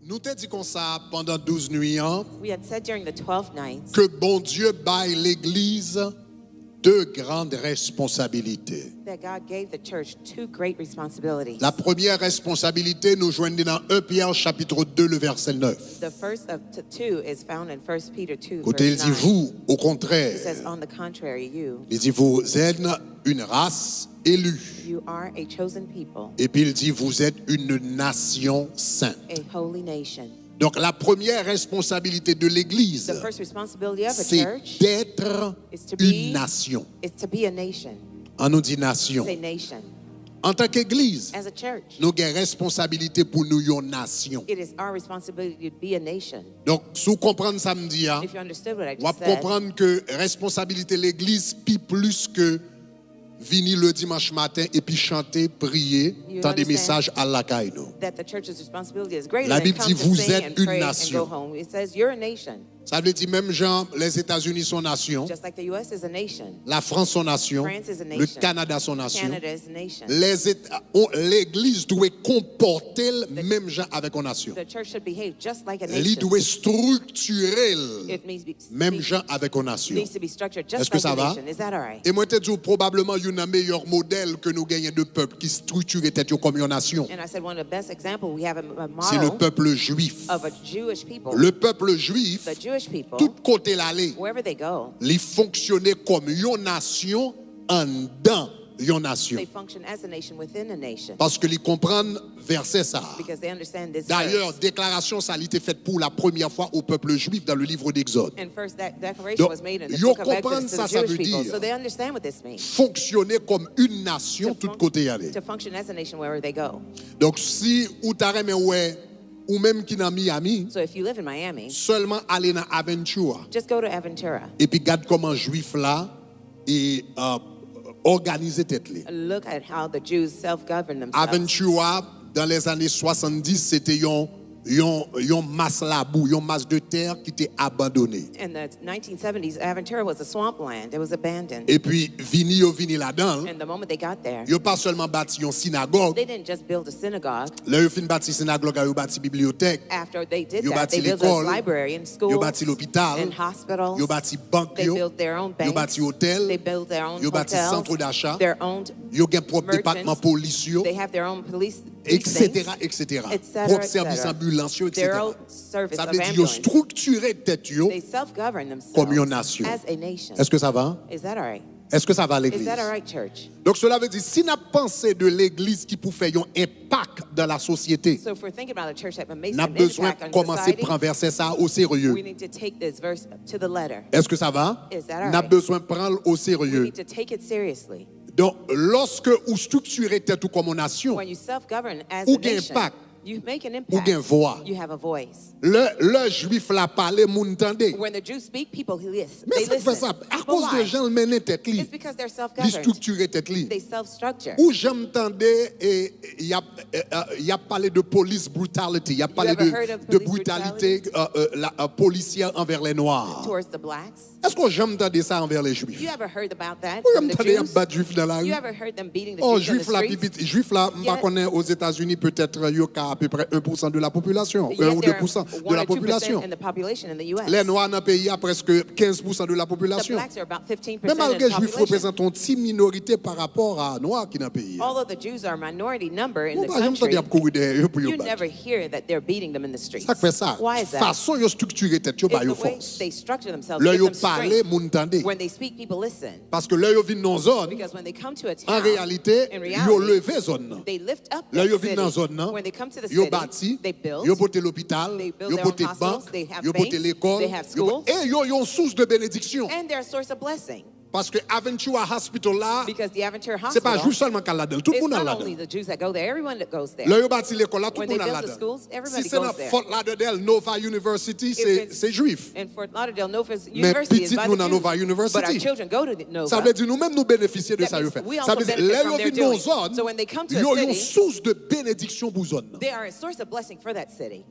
Nous t'ai dit comme ça pendant 12 nuits We had said during the 12 nights que bon Dieu baille l'église deux grandes responsabilités. that God gave the church two great responsibilities. La première responsabilité nous joignons dans 1 Pierre chapitre 2 le verset 9. The first of two is found in 1 Peter 2 Côté il verse dit 9. vous au It contraire. says, on the contrary, Il dit vous êtes une race élue. you are a chosen people, Et puis il dit vous êtes une nation sainte. a holy nation. Donc la première responsabilité de l'église, The first responsibility of a c'est church d'être is to une be nation. is to be a nation. On nous dit nation. Say nation. En tant qu'église, As a church, nous avons une responsabilité pour nous une nation. it is our responsibility to be a nation. Donc, si vous comprenez ça, me dit, If you understood what I vous just said, comprendre que responsabilité de l'église pis plus que venir le dimanche matin et puis chanter, prier, You tant des understand? messages à la caïno. that the church's responsibility is greater La than Bible come dit, to vous sing êtes and une pray and nation. go home. It says you're a nation. Ça veut dire même genre les États-Unis sont nation, Just like the U.S. is a nation. la France sont nation, France is a le nation. Canada sont nation. Canada is a nation. L'église doit comporter le même genre avec une nation. The church should behave just like a Elle nation. doit structurer It needs to be, même genre avec une nation. needs to be structured Est-ce just que like ça a va? nation. Is that all right? Et moi, je te dis probablement un meilleur modèle que nous gagnons de peuple qui structure tête comme une nation. And I said one of the best examples we have a C'est le model peuple juif. of a Jewish people. Le peuple juif, The Jewish people, tout côté l'aller, wherever they go, ils fonctionnaient comme une nation en dedans une nation. they function as a nation within a nation Parce que ils comprennent verset ça. because they understand this D'ailleurs, verse. déclaration ça a été faite pour la première fois au peuple juif dans le livre d'Exode. And first, that declaration Donc, was made in the yo book of comprendre Exodus to ça, the ça Jewish veut people, dire so they understand what this means. Fonctionner comme une nation tout côté aller. To function as a nation wherever they go. Donc si ou t'arrête ouais ou même qui dans Miami, So if you live in Miami, seulement aller dans Aventura just go to Aventura. et puis regarde comment juif là et organiser tête li. Look at how the Jews self-govern themselves. Aventura dans les années 70 c'était une masse labou, une masse de terre qui était abandonnée. In the 1970s, Aventura was a swampland. It was abandoned. Et puis vini là-dedans, And the moment they got there, yo pas seulement bâti une synagogue, they didn't just build a synagogue. là yo fin bâti synagogue, yo bâti bibliothèque, After they did yo that, bâti they built l'école, a library and yo schools bâti l'hôpital, and hospitals. yo bâti banque, They built their own yo banks. bâti hôtel, They built their own yo bâti hotels, centre d'achat, their own yo gen propre merchants. département police yo, They have their own police etc., precincts, etc. etc., Propre service etc. ambulance yo, Their etc. own service Ça of veut dire yo ambulance. structurer tête yo They self-govern comme une themselves nation. as a nation. Est-ce que ça va? Is that all right? Est-ce que ça va Is l'église? that all right, church? Donc cela veut dire si n'a pensé de l'église qui peut faire un impact dans la société, So if we're thinking about a church that makes n'a an besoin impact de on commencer society, à prendre verset ça au sérieux. we need to take this verse to the letter. Est-ce que ça va? Is that all N'a right? besoin de prendre au We sérieux. need to take it seriously. Donc lorsque vous structurez tête ou comme une nation, When you self-govern as Ou a gain nation, impact. you make an ou gain impact. voix. You have a voice. Le juif la parler, moun tande. When the Jews speak, people listen. Mais They ça fait listen. ça à But cause de why? gens le mener tête li. It's because they're Li self-governed. structurer tête li. They self-structure. Ou j'aime tendais et il y a parlé de police brutality, il y a parlé ever heard of de police brutalité policière envers les noirs. Towards the blacks. Est-ce que j'aime entendre ça envers les juifs? You ever heard about that Ou from j'aime the entendre y a Jews? pas de juifs dans la rue? You ever heard them beating the Oh, Jews on the juif là, streets? juif là, Yet- je connais aux États-Unis peut-être il y a à peu près 1% de la population, 1 Yet ou they're 2% de 1 la or 2% population. in the population in the U.S. Les noirs dans le pays, il y a presque 15% de la The population. blacks are about 15% Mais of malgré the les juifs population. représentent une petite minorité par rapport à noirs qui dans le pays. Although the Jews are a minority number in Bon, the pas j'aime country, entendre courir derrière eux pour you yo battre. never hear that they're beating them in the streets. Ça fait ça. Why is that? Façon yo structurer tête yo It's ba yo the way force. they structure themselves. Là Give yo them parler, strength. moun tande. When they speak, people listen. Parce que là yo vinn dans zone, Because when they come to a en town, réalité, in yo reality, levé zone nan. they lift up Là that yo vinn dans city. zone nan. When they come to the Yo city, bâti, they build. yo pote l'hôpital, They build yo their own pote hospitals, banque, they have yo pote banks, l'école, they have yo schools. et yo yon source de bénédiction. And they're a source of blessing. Parce que Aventura Hospital là, Because the Aventura c'est pas Hospital, juste seulement qu'elle là-dedans, tout le it's monde not là-dedans. only the Jews that go there, everyone that goes there. Là yo bâti l'école là, tout le When monde they là build the là-dedans. schools, everybody Si c'est dans goes there. Fort Lauderdale, Nova University, c'est juif. In Fort Lauderdale, Nova Mais University is petit by nous the dans Jews. Nova But our University. children go to Nova. Ça veut dire nous-mêmes nous bénéficier de That ça yo means fait. we Ça also veut dire benefit là from yo their vinn dans doing. zone, So when they come to a yo yon city, source de bénédiction pour zone. they are a source of blessing for that city.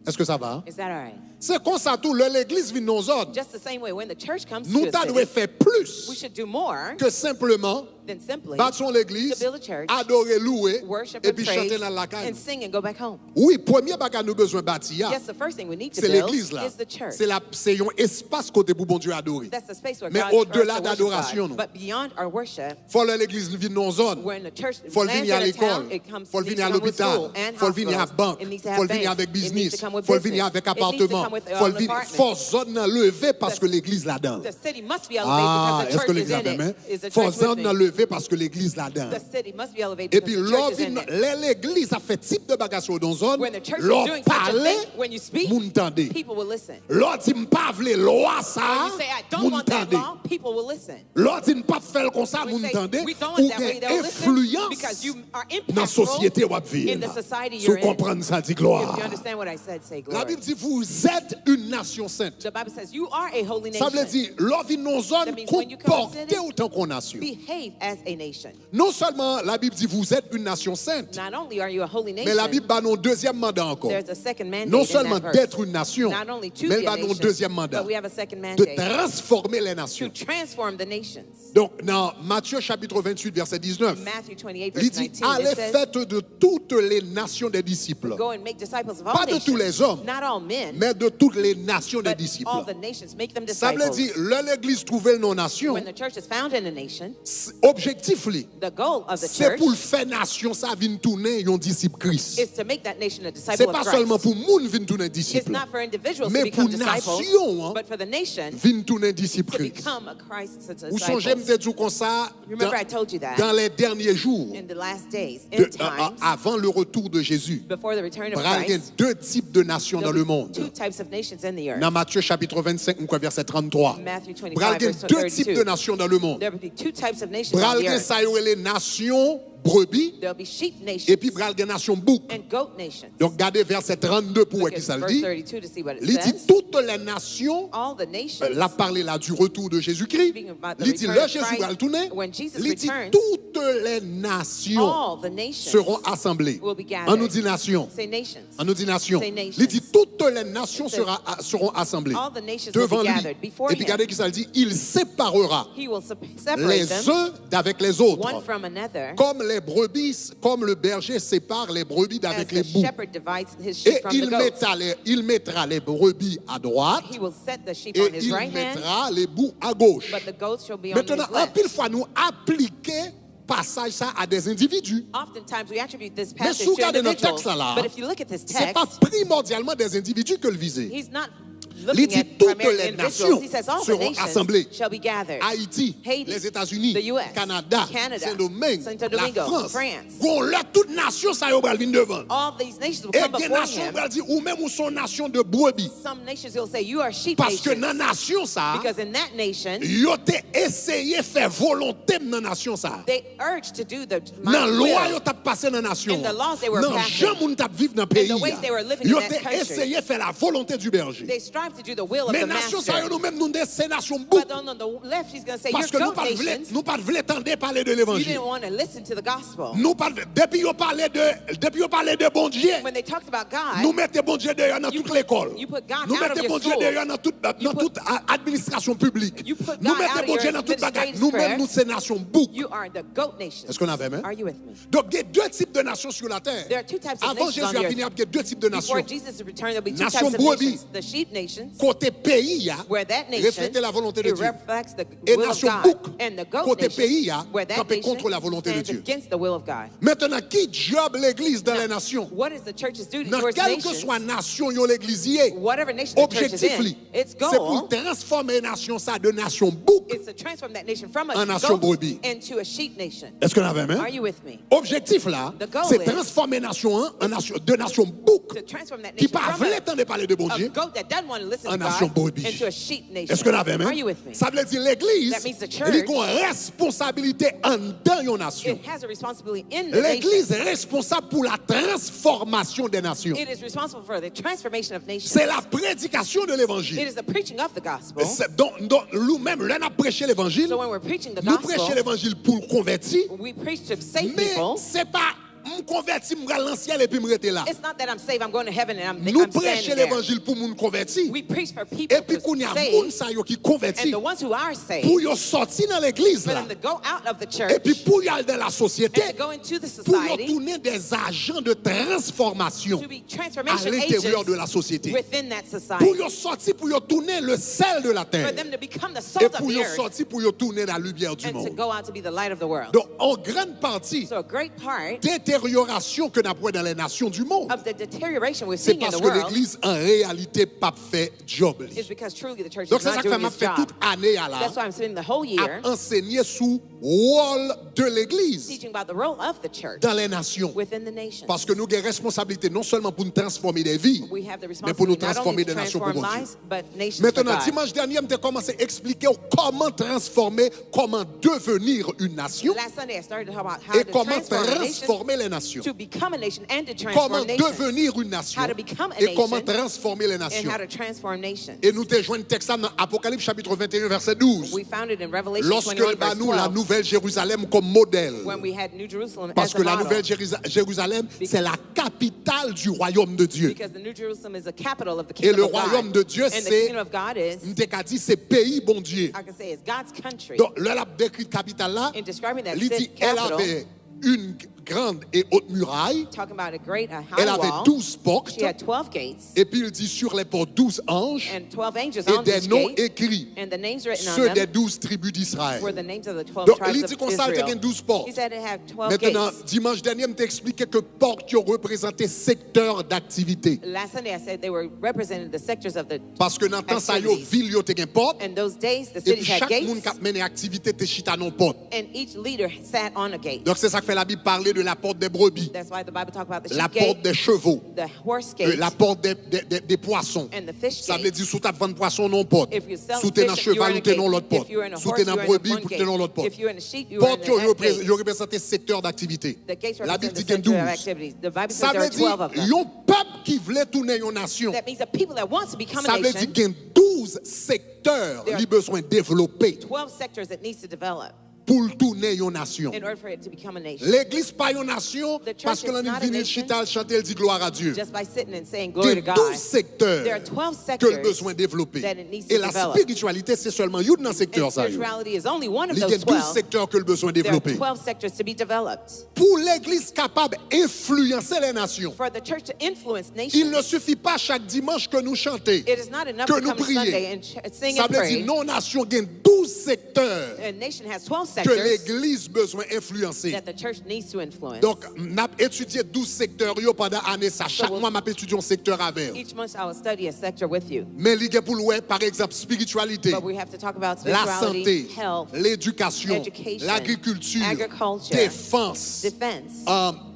Est-ce que ça va? Is that all right? C'est comme ça tout l'église vient dans zone. Just the same way when the church comes Nous to a devons city, faire we plus should do more que simplement than simply bâtir l'église, to build a church, adorer, louer, worship et and puis praise, chanter dans la caille. and sing and go back home. Oui, premier bagage nous besoin bâtir, Yes, the first thing we need to c'est build l'église là. is the church. C'est un espace côté pour bon Dieu adorer. That's the space where Mais God for us au-delà to worship d'adoration, God. non. But beyond our worship, Faut que l'église vienne dans zone. when the church Faut lands venir à in a town, l'école, it comes faut needs venir à to come with l'hôpital, school and faut venir à hospitals. banque, It needs to have faut venir banks. avec It needs business, to come with faut business. venir avec It needs to appartement, come with faut venir apartment. faut zone lever parce que l'église là-dedans. The city must be elevated Ah, because the est-ce que church is l'église in là-dedans? it. Is the Faut church zone with it? lever parce que l'église là-dedans. The city must be elevated Et because puis the church is in it. l'église a fait type de bagage dans zone, When the church is l'on doing such a parler, thing, when you speak, moun tande. people will listen. L'autre dit m'pas vle loi When ça, you say, I don't moun want that tande. law, people will listen. L'autre dit m'pas faire comme ça, We moun say, tande. we don't Ou want that way, gen they'll listen influence because you are dans la société impactful où vous vivez. in the society Si you're vous in. comprenez ça, dit If gloire. you understand what I said, say La glory. Bible dit vous êtes une nation sainte. The Bible says you are a holy Ça veut nation. dire, l'on vit nos zones That means when you come to comportées city, autant qu'on nation. Behave as a nation. Non seulement la Bible dit vous êtes une nation sainte, Not only are you a holy mais la nation, Bible a un deuxième mandat encore. there's a second mandate Non in seulement that verse. d'être une nation, Not only to mais be elle a a un nation, deuxième mandat. but we have a second De mandate transformer les to nations. transform the nations. Donc, dans Matthieu chapitre 28, verset 19, Matthew 28, il verse dit, 19, allez it says, faites de toutes les nations des disciples. go and make disciples of all Pas de nations. tous les hommes, Not all men, mais de toutes les nations des but disciples. all the nations. Make them Ça veut disciples. dire, là, l'église trouvait nos nations, When the church is found in a nation, objectif, the goal of the c'est church pour le faire nation, ça vient tourner un disciple Christ. is to make that nation a disciple C'est of pas Christ. seulement pour moun vin tourner It's disciple, not for individuals mais to become pour disciples, nation, hein, but for the nation vin tourner disciple to Christ. become a Christ's Ou songez me disciple. dire comme ça, Remember I told you that dans les derniers jours, in the last days, de- in times, avant le retour de Jésus, before the return of il y a Christ, deux types de nations dans there'll le be two monde. types of nations in the earth. Dans Matthieu chapitre 25, verset 33. Matthew Il y a 25, verse deux types de 32. nations dans le monde. There will be two types of nations Il on the y a earth. ça y est, les nations brebis There will be sheep et nations puis il y a des nations boucs. and goat nations. Donc regardez verset 32 pour Look qui at ça le verse dit. 32 to see what it Il dit says. toutes les nations. All the nations. Là, parler là du retour de Jésus-Christ. Speaking about the Il dit, return là, of Jésus Christ, va le tourner. when Jesus Il dit, returns, toutes les nations all the nations seront assemblées. will be gathered. On nous dit nations. Say nations. On nous dit nations. Say nations. Il dit, toutes les nations It says, seront assemblées all the nations will devant be lui. gathered before Et puis, him. regardez qui ça le dit. Il séparera He will separate les them uns d'avec les autres. one from another, Comme les brebis, comme le berger sépare les brebis as d'avec the les boucs. shepherd divides his Et sheep from the goats. il mettra les brebis à droite He will set the sheep et on his il right hand, mettra les boucs à gauche. but the goats shall be on Maintenant, his en left. pile fois, nous appliquer passage ça à des individus. Oftentimes we attribute this Mais passage si vous to regardez notre individuals, texte là, but if you look at this c'est pas text, primordialement des individus que le visait. he's not Il looking dit at toutes primarily les individuals. nations He says all the seront nations assemblées. shall be gathered. Haïti, Haiti, les États-Unis, the US, Canada, Canada, Saint-Domingue, Santo la Domingo, France. France. Bon, là, toute nation, ça y est, venir devant. All these nations will Et come des before nations, him. on va dire, ou même ou sont nation de brebis. Some nations will say, you are sheep Parce que dans nations. la nation, ça, Because in that nation, yo te essayé faire volonté dans la nation, ça. they urge to do the Dans my loi, will. yo t'a passé dans la nation. In the laws they were Dans passing. gens moun t'a vivre dans le pays. the ways they were living Yo in that te country. essayé faire la volonté du berger. They strive to do the will of Mais the nation, ça, master. yo nous-mêmes, nous, c'est nation bouc. But on the left, he's going to say, Parce que you're nous goat pas voulons, nations. nous pas voulons tendre parler de You l'évangile. didn't want to listen to the gospel. Nous pas, depuis on parlait de bon Dieu, When they talked about God, nous mettons bon Dieu derrière dans You toute l'école. you put God Nous out of mettons your bon Dieu schools. derrière dans toute You put- administration publique. You put Nous God out mettons of bon your Dieu dans toute bagarre. administrative Nous-mêmes, square. nous, c'est nation bouc. you are the goat nation. Est-ce qu'on avait même? Are you with me? Donc, il y a deux types de nations sur la terre. There are two types of Avant nations Jésus on a the fini, il y earth. a deux types de Before nations. Jesus' return, there'll be two Nation types of brebis. nations. The sheep nations, Côté pays, where that reflète nation la volonté de it Dieu. reflects the Et will of nation God. bouc, And the goat côté pays, nation, where that campé nation contre la volonté de stands Dieu. against the will of God. Maintenant, qui job l'église dans les nations? What is the church's duty Dans towards quelle que nations? soit nation, yo l'églisier, Whatever nation the church is objectif, in, its c'est pour goal transformer nation ça de nation bouc. is to transform that nation from a En nation goat brebis. into a sheep nation. Est-ce qu'on avait même? Are you with me? Objectif là, The goal c'est is- transformer nation en nation, de nation bouc. To transform that Qui nation pas from voulait entendre parler de bon a Dieu. goat that doesn't want to listen En to nation God brebis. into a sheep nation. Est-ce qu'on avait même? Are you with me? Ça veut dire l'église, That means the elle church- a une responsabilité en dans une nation. It has a responsibility in the L'église nation. est responsable pour la transformation des nations. It is responsible for the transformation of nations. C'est la prédication de It l'évangile. is the preaching of the gospel. Donc, nous-mêmes, là, on a prêché l'évangile. So when we're preaching the Nous prêchons gospel, l'évangile pour le convertir. we preach to save Mais people, c'est pas me converti, me dans le ciel et puis me rester là. It's not that I'm saved, I'm going to heaven and I'm Nous standing prêchons there. l'évangile pour moun converti. We preach for people Et puis who qu'on y a are moun saved, sa yo qui and converti the ones who are saved, pour yo sortir dans l'église for là. them to go out of the Et church puis pour y aller dans la société, and to go into the pour yo society, tourner des agents de transformation to be à transformation l'intérieur de la agents société. within that Pour society, yo sortir, pour yo tourner le sel de la for terre. them to become the Et salt of pour the yo earth sortir, pour yo tourner la lumière du and to monde. go out to be the light of the world. Donc, en grande partie, So a great part détérioration que nous avons dans les nations du monde, of the deterioration we're c'est seeing in parce the que world l'église en réalité pas fait job. is because truly the church Donc is c'est ça not que doing m'a its fait job. toute année à là That's why I'm spending the whole year à enseigner sous rôle de l'église teaching about the role of the church dans les nations. within the nations. Parce que nous avons responsabilité non seulement pour nous transformer des vies, We have the mais pour nous responsibility not only transformer to des nations pour transform mon Dieu. lives, but nations for Maintenant, God. dimanche dernier, je commencé à expliquer comment transformer, comment devenir une nation Last Sunday, I started to talk about how et to comment transform a nation transformer les nations. to become a nation and to Comment transform nations. devenir une nation How to become a et comment nation transformer les And nations. how to transform nations. Et nous te joignons texte dans Apocalypse chapitre 21 verset 12. We found it in Revelation Lorsque 21 verse nous la 12 nouvelle Jérusalem comme modèle. when we had New Jerusalem Parce as que a la model. nouvelle Jérusalem, c'est la capitale du royaume de Dieu. Because the New Jerusalem is the capital of the Et kingdom le of royaume God. de Dieu, And the c'est, kingdom of God is, m'te dit, c'est pays bon Dieu. I can say, it's God's country. Donc, là, la décrit capitale là, In describing that il dit, elle capital, avait une grande et haute muraille, talking about a great high elle avait wall, 12 portes, she had 12 gates et puis il dit sur les portes 12 anges and 12 angels et on des each noms gate, écrits, and the names written ceux on des them 12 tribus d'Israël. were the names of the 12 Donc, tribes il of dit qu'on s'arrête Israel. avec 12 portes. He said it had 12 Maintenant, gates. dimanche dernier, je t'ai expliqué que portes qui ont représenté secteur d'activité. Last Sunday, I said they were represented the sectors of the Parce que dans le temps, ça y a activities. ville, yo te gen porte. And those days, the Et puis cities had chaque monde gates, qui a mené activité te chita non porte. and each leader sat on a gate. Donc c'est ça que fait la Bible parler de la porte des brebis, That's why the Bible talks about the la sheep porte gate, des chevaux, the horse gate, la porte des poissons. and the fish Ça veut gate. dire sous ta vente poisson non porte. If you sell Sous t'es dans fish, you're cheval in ou a t'es dans gate. l'autre porte. If you're in a Sous horse, t'es dans you're in brebis one ou t'es gate. dans l'autre porte. If you're in a sheep, you're in Porte that gate. yo représente secteur d'activité. The gates La Bible represent dit the qu'il y a center of 12. activities. The Bible Ça says there veut are 12 of dire them. yon peuple qui voulait tourner une nation. That means the people that want to become Ça a veut dire nation, qu'il y a 12 secteurs There are- qui besoin de développer 12 sectors it needs to develop pour tourner une nation. in order for it to become a nation. L'église pas une nation The church parce que is l'on not a est venu nation. chital chanter le dit gloire à Dieu. Just by sitting and saying Il glory to y a God. 12 secteurs There are 12 que le sectors besoin de développer. that it needs to Et la develop. spiritualité, c'est seulement une dans le secteur. And Ça, spirituality is only one of il y a those 12 12. secteurs que le besoin de There are développer. 12 sectors to be developed. Pour l'église capable d'influencer les nations, For the church to influence il ne nations, suffit pas chaque dimanche que nous chanter, it is not enough que to nous come to Sunday prier. and sing Ça and veut pray. dire nos nations gagnent 12 secteurs A nation has 12 que sectors l'église besoin influencer. that the church needs to influence. Donc, n'a étudié 12 secteurs yo pendant l'année ça. Chaque we'll- mois, m'a étudié un secteur avec. Each month I will study a sector with you. Mais il y a pour le par exemple, spiritualité, But we have to talk about la spirituality, santé, health, l'éducation, education, l'agriculture, agriculture, défense, defense,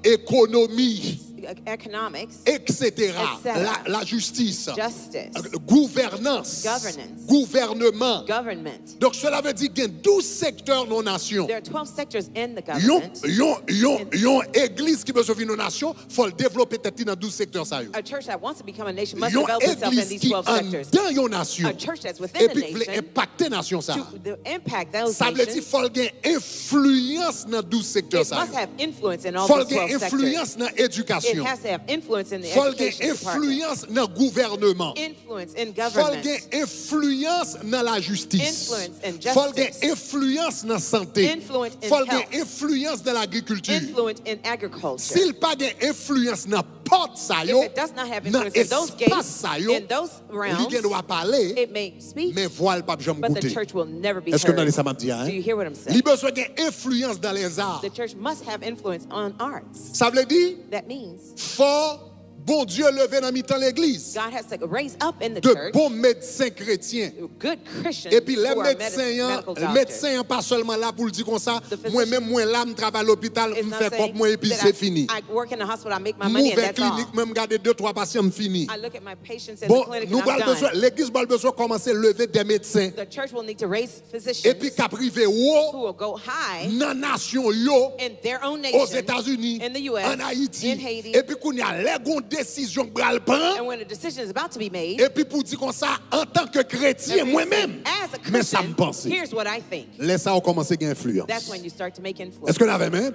économie, economics, etc. etc. La justice, justice, gouvernance, Governance. gouvernement. government. Donc cela veut dire qu'il y a 12 secteurs nos nations. There are 12 sectors in the Yon government. église qui besoin de nos nations, faut le développer tête dans 12 secteurs ça yo. A church that wants to become a nation must Yon develop itself in église these qui 12 en sectors. dans yon nation A church that's et within a puis voulait nation impacter nation ça. to impact those Ça veut dire nations. faut gagner influence dans 12 secteurs It ça. must have influence in all Faut these 12 gagner sectors. influence dans It l'éducation. has to have influence in the Faut gagner education department. influence dans gouvernement. Influence in Faut government. gagner influence dans la justice. Influence in justice. Faut gagner influence dans la santé. Influence in Faut gagner health. influence dans l'agriculture. Influence in agriculture. S'il pas gagne influence dans porte ça yo, If it does not have dans influence in those espace gates, ça yo, in those realms, il doit parler, it may speak, mais voile pas jamais but the goûter. church will never be Est-ce que vous heard. entendez ça m'a dit hein? Do you hear what I'm Il saying? besoin gagne influence dans les arts. The church must have influence on arts. Ça veut dire That means fort bon Dieu levé dans mi-temps l'église. God has to raise up in the De church bons médecins chrétiens. good Christians Et puis les who are médecins, medical les doctors. médecins pas seulement là pour le dire comme ça. The physician- Moi-même, moi là, je travaille à l'hôpital, It's je not fais saying comme moi et puis that c'est fini. I work in the hospital, I make my money, and Mauvais that's all. clinique, même garder 2-3 patients, fini. I look at my patients in Bon, the clinic nous and I'm avons besoin, done. l'église a besoin de commencer à lever des médecins. The church will need to raise Et physicians puis qu'à privé who haut, will go high dans la nation yo, in their own aux nation, États-Unis, in the US, en Haïti. in Haiti. Et puis qu'on y a les bonnes décisions que le prendre. And when a decision is about to be made, Et puis pour dire comme ça, en tant que chrétien, and we moi-même, say, as a mais ça me Christian, pense. here's what I think. Laisse ça commencer à influence. That's when you start to make Est-ce influence. que vous avez même?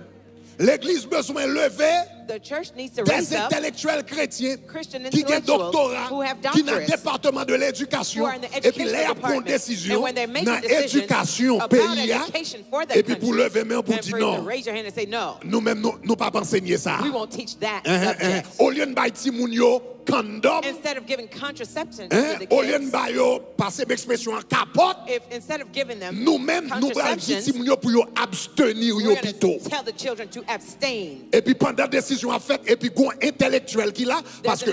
L'église besoin lever The church needs to des raise up intellectuels chrétiens Christian qui ont intellectuals doctorat, who have qui dans le doctorates, département de who l'éducation, are in the et puis education là, ils prennent department. décision And when they're making dans decisions l'éducation about pays, education for the et puis pour country, lever main pour and dire for you to non, raise your hand and say no, nous-mêmes, nous pas enseigner ça. we won't teach that subject. Au lieu de bailler ti moun yo condom, Instead of giving contraception to the au lieu de kids, bailler yo passer l'expression en capote, instead of giving them nous-mêmes, nous allons dire ti moun yo pour yo abstenir we're yo going pito. to tell the children to abstain. Et puis pendant décision à faire, et puis gon intellectuel qui là, parce que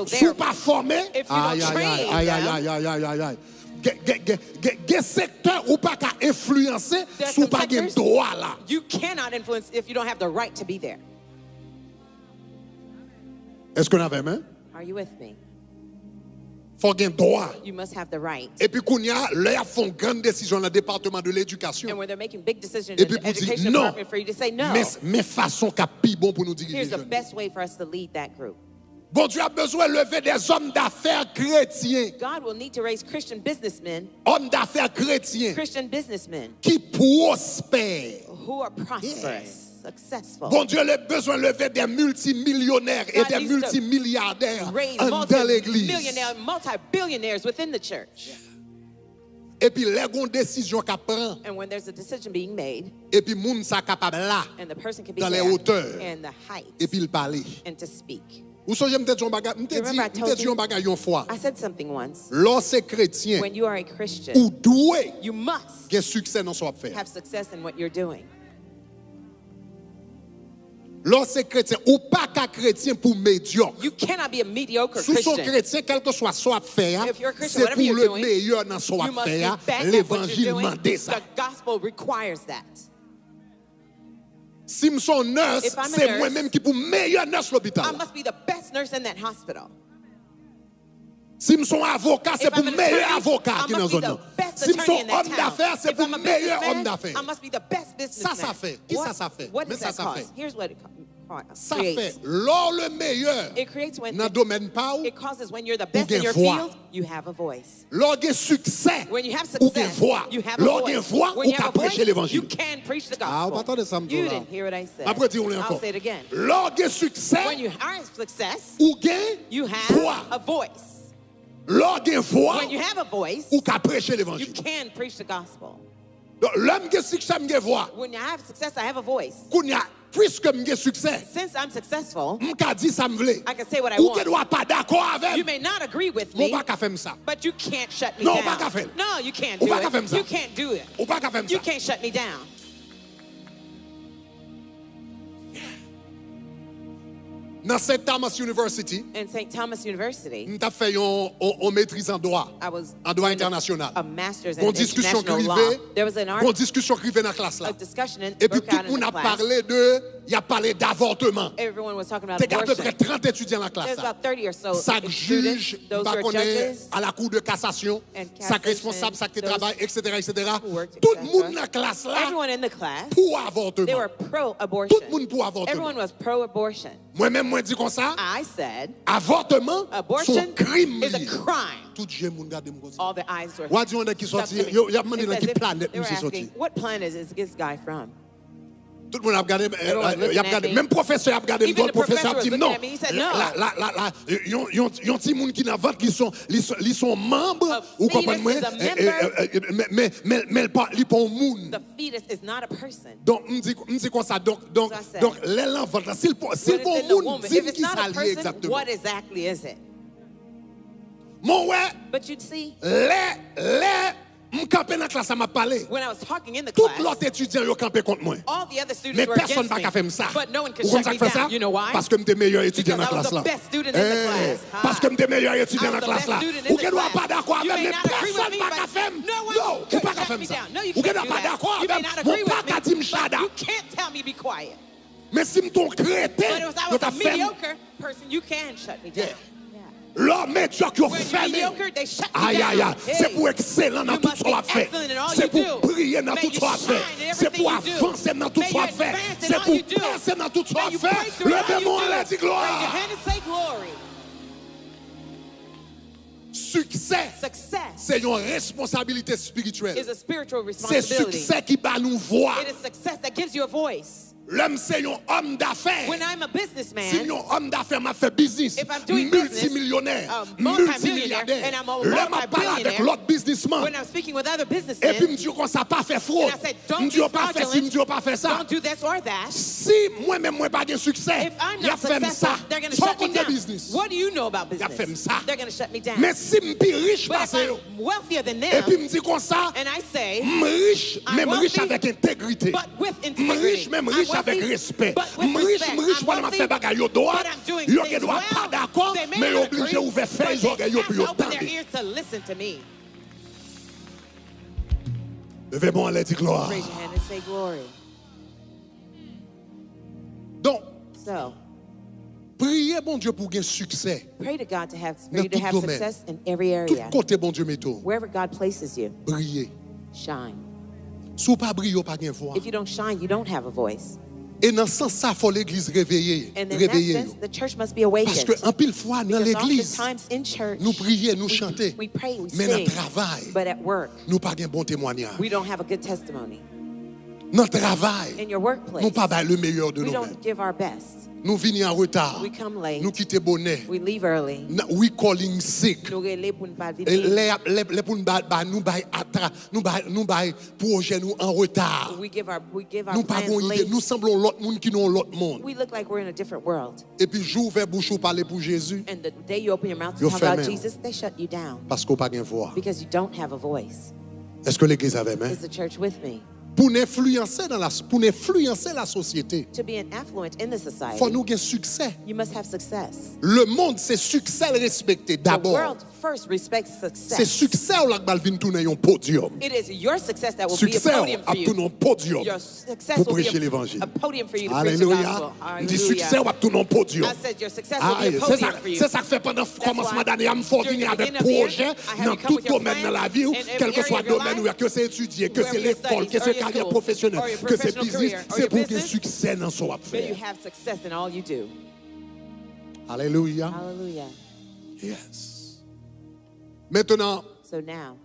si vous pas formé, If you don't train them, Gen secteur ou pas qu'à influencer there's sous some pas gen sectors droit là. you cannot influence if you don't have the right to be there. Est-ce qu'on avait main? Are you with me? Faut gen droit. You must have the right. Et puis qu'on y a là font grande décision dans le département de l'éducation. And when they're making big decisions Et in puis the pour dire education non. department for you to say no. Mais façon qu'a pi bon pour nous diriger. Here's the best way for us to lead that group. Bon Dieu a besoin de lever des hommes d'affaires chrétiens. God will need to raise Christian businessmen, Hommes d'affaires chrétiens Christian businessmen qui prospèrent. who are prosperous, successful. Bon Dieu a besoin de lever des multimillionnaires et God des needs to multimilliardaires raise dans l'église. multi-millionaires, multi-billionaires within the church. Et puis les gon décision qu'a prend And when there's a decision being made, et puis moun sa capable là and the person can be dans les there, hauteurs and the heights, et puis il parler. and to speak. Ou so j'aime dit un bagage, Remember I told m'te dit you- un bagage une fois. I said something once. Lorsque chrétien When you are a Christian, ou doué you must gen succès dans son faire. have success in what you're doing. Lorsque chrétien ou pas qu'à chrétien pour médiocre. You cannot be a mediocre Sous son Christian. chrétien, quel que soit son faire, If you're a Christian, c'est whatever pour you're le doing, meilleur dans son You must be faire. back at what you're L'évangile doing. demande ça. The gospel requires that. Si je suis nurse, If I'm a c'est nurse, moi-même qui pour meilleur nurse I l'hôpital. must be the best nurse in that hospital. Si je suis avocat, c'est If pour I'm an meilleur attorney, avocat I qui dans must zone be là. the best Si je suis attorney in that homme town. d'affaires, c'est If pour I'm a meilleur homme businessman, d'affaires. I must be the best businessman. Ça fait. Qui ça fait? What Mais does that ça cause? fait. Here's what it Ça creates. fait, lors le meilleur It creates when dans le domaine pas ou, it causes when you're the best gen in your voix. field, you have a voice. lors gen succès, When you have ou gen success, voix. you have a Lors gen voice. voix, When ou you ka have a voice, prêcher you l'évangile. can preach the Ah, on va gospel. attendre ça me You là. didn't hear what I said. Après, dis-on I'll encore. say it again. Lors gen succès, When you have success, ou gen you have voix. a voice. Lors gen voix, When you have a voice, ou ka prêcher you l'évangile. can preach the gospel. Donc, l'homme gen succès, m'gen voix. When I have success, I have a voice. Kounya, puisque m'gen succès, Since I'm successful, m'ka di ça m'vle. I can say what I Ou want. ke doit pas d'accord avec. You may not agree with Ou me, pas ka fèm ça. but you can't shut me Non, down. pas qu'à faire. No, you can't Ou do pas qu'à faire it. ça. You can't do it. Ou pas ka fèm You ça. can't shut me down. Dans St. Thomas University, In St. Thomas University, m'ta fait on maîtrise en droit. I was En droit doing international. a master's Bon in discussion international law. privée. There was an Bon discussion privée dans la classe là. a discussion in, Et puis broke tout out le in monde the a class. parlé il a parlé d'avortement. Everyone was talking about T'es à peu près abortion. 30 étudiants dans la classe There's là. about 30 or so Chaque students, juge, those who are judges, à la cour de cassation, and chaque cassation, responsable, chaque those travail, etc., etc. who worked, Tout le etc. monde dans la classe là everyone in the class, pour they avortement. were pro-abortion. Tout le monde pour avortement. Everyone was pro-abortion. Moi-même, moi, dis comme ça, I said, avortement, abortion son crime. is a crime. Tout Dieu, mon gars, me All the eyes were Ou dit on est qui stuck sorti, to me. yo y a demandé It's dans as quelle if planète they nous were c'est sorti. asking, what planet is this guy from? Tout le monde a regardé, Everyone was y a looking regardé, at me. même professeur a regardé, Even le the professeur a professor dit was non. looking at me, he said no. Yon petit monde qui n'a vente, ils sont membres, A ou fetus comprenez-moi, is a member. mais il pas un monde. The fetus is not a person. Donc, me dit comme ça, donc, So I said, l'élan vente, s'il What pas is in un the monde, woman? dis If it's qui not ça a lié person, exactement. what exactly is it? Mon ouais, But you'd see, m'campé dans la classe, ça m'a parlé. when I was talking in the Tout class, l'autre étudiant, yo campé contre moi. all the other students Mais were personne against n'a me. qu'à faire ça. But no one could Ou comme shut ça me que fait ça? down. You know why? Parce que j'étais meilleur étudiant dans la Because I was classe là. the best student in the class. Ah. Parce que j'étais meilleur étudiant I dans was la the classe best là. student in Ou the qu'elle doit class. pas d'accord You avec, may mais not agree with personne me, n'a but qu'à faire. no one Non, ou can pas qu'à shut faire me ça. down. No, you Ou qu'elle can't doit do pas that. d'accord You may avec, not mon agree with pas qu'à dire me, m'chada. but you can't tell me be quiet. Mais si m'ton But crétin, if I yo was t'a a fait, mediocre person, you can shut me down. Yeah. l'homme médiocre qui When you're fait. mediocre, they shut me Aïe, down. aïe, aïe. Hey, C'est pour excellent dans you tout must ce qu'on a be fait. excellent in all C'est you pour do. briller dans May tout you ce qu'on a shine fait. in C'est pour everything you do. avancer dans tout May ce qu'on you a fait. advance in C'est all pour you do. passer dans tout ce qu'on May a you break fait. through in all you Levez-moi do. et dis Raise your gloire. hand and say glory. Succès, Success c'est une responsabilité spirituelle. is a spiritual C'est responsibility. succès qui va nous voir. It is success that gives you a voice. l'homme c'est un homme d'affaires. When I'm a Si businessman, un homme d'affaires m'a fait business, if I'm doing business, multimillionnaire, multimillionaire, multimilliardaire, and I'm a l'homme m'a parlé avec multi-billionaire, l'autre businessman. when I'm speaking with other Et puis businessmen, me dit qu'on ça pas fait fraude. and I said, don't Me be dit on pas fait ci, me dit on pas fait ça. don't do this or that. Si moi-même moi pas de succès, If I'm il a not fait successful, ça. they're going to Sans shut me compte down. business. What do you know about Il a fait business? ça. They're going to shut me down. Mais si je suis riche But if parce que I'm wealthier than et puis them, me dit comme ça, and I say, riche, I'm même riche wealthy, avec intégrité. but with Riche, integrity. même I'm riche wealthy, avec respect. but with Riche, respect. riche, I'm voilà, m'a wealthy, fait bagaille au droit. but I'm doing Yo things qui doit pas well. d'accord, They may mais not obligé agree, ouvrir but faire les they oreilles have pour to yo open their tendre. ears to listen to me. Levez-moi en l'air, dit gloire. Raise your hand and say glory. Donc, So, priez bon Dieu pour gagner succès. pray to God to have, for Dans you to tout have domaine. success in every Tout area. côté bon Dieu mettons. Wherever God places you, Brillez. shine. Si vous pas briller, pas gain voix. If you don't shine, you don't have a voice. Et dans ce sens ça faut l'église réveiller, And in that réveiller. sense, the church must be Parce awakened. que en pile fois dans Because l'église, oftentimes in church, nous prions, nous chanter. we pray, we Mais dans le sing, travail, but at work, nous pas gain bon témoignage. we don't have a good testimony. Dans le travail, In your workplace, nous pas bail le meilleur de we nous-mêmes. don't give our best. Nous venons en retard. We come late. Nous quittons bonnet. We leave early. We calling sick. Nous relais pour ne pas Et venir. les pour nous bail atra, nous bail projet nous en retard. We give our Nous pas plans bon idée, late. nous semblons l'autre monde qui nous l'autre monde. We look like we're in a different world. Et puis jour ouvert bouche ou parler pour Jésus And the day you open your mouth to Yo talk about fermé. Jesus, they shut you down parce qu'on pas gain voix. because you don't have a voice. Est-ce que l'église avait main? Is the church with me? Pour influencer la société, To be an affluent in the faut society, nous gagner succès. you must have success. Le monde c'est succès le respecter The d'abord. world first respects C'est success. succès où la balle vient tourner un podium. It is your success that will be a Succès podium à for tourner you. un podium Your success pour will be prêcher l'évangile. a podium for you to preach the Alléluia. gospel. Dit succès Hallelujah. à tourner un podium. I said your success will Ah, be a c'est podium ça, for you. c'est ça que fait pendant le commencement d'année, je me fais During venir the avec beginning of the year, projet I have dans you come tout with your domaine dans plans la vie, in quel every que soit area le of your domaine, life, que c'est étudier, que c'est wherever your l'école, studies, que or c'est your carrière school, professionnelle, or your que c'est professional business, career, or c'est your pour qu'il y ait business, succès dans son May you affaire. have success in all you do. Alléluia. Hallelujah. Yes. Maintenant, So now,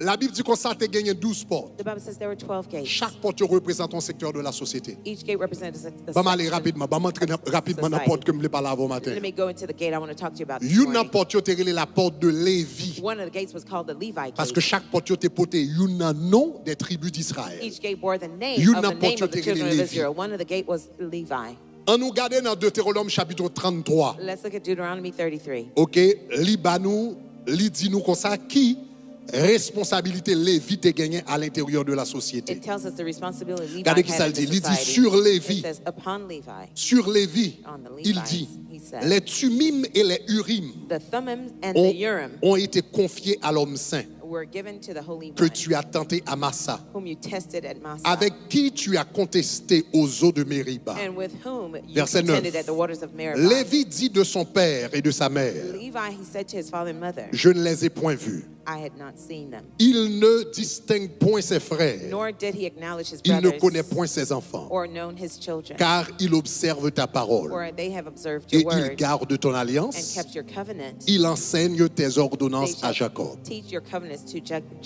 la Bible dit qu'on s'est gagné 12 portes. the Bible says there were 12 gates. Chaque porte représente un secteur de la société. Each gate represented a Je vais aller section. rapidement, je vais m'entraîner rapidement dans la porte que je voulais parler avant matin. Let me go into the gate I want to talk to you about this Une morning. porte, c'est la porte de Lévi. One of the gates was called the Levi Parce gate. que chaque porte était portée une nom des tribus d'Israël. Each gate bore the name You of the not name of the porte children of Lévi. Israel. One of the gate was Levi. On nous garde dans Deutéronome chapitre 33. Let's look at Deuteronomy 33. OK, Libanou, li dit nous comme ça qui responsabilité Lévi te gagné à l'intérieur de la société. It tells us the responsibility Levi Regardez qui ça had le in dit. the Il dit society. sur Lévi. It says upon Levi, Sur Lévi, On the il Levites, dit he said, les Tumim et les Urim the Thummim and ont, the Urim ont été confiés à l'homme saint were given to the Holy que One, tu as tenté à Massa, whom you tested at Massah, avec qui tu as contesté aux eaux de Mériba. and with whom you Verset 9. contended at the waters of Meribah. Lévi dit de son père et de sa mère, Levi, he said to his father and mother, je ne les ai point vus. I had not seen them. Il ne distingue point ses frères. Nor did he acknowledge his Il ne brothers connaît point ses enfants. or known his children, Car il observe ta parole. for they have observed Et your il word garde ton and alliance. kept your covenant. Il enseigne tes They ordonnances à shall Jacob. teach your covenants to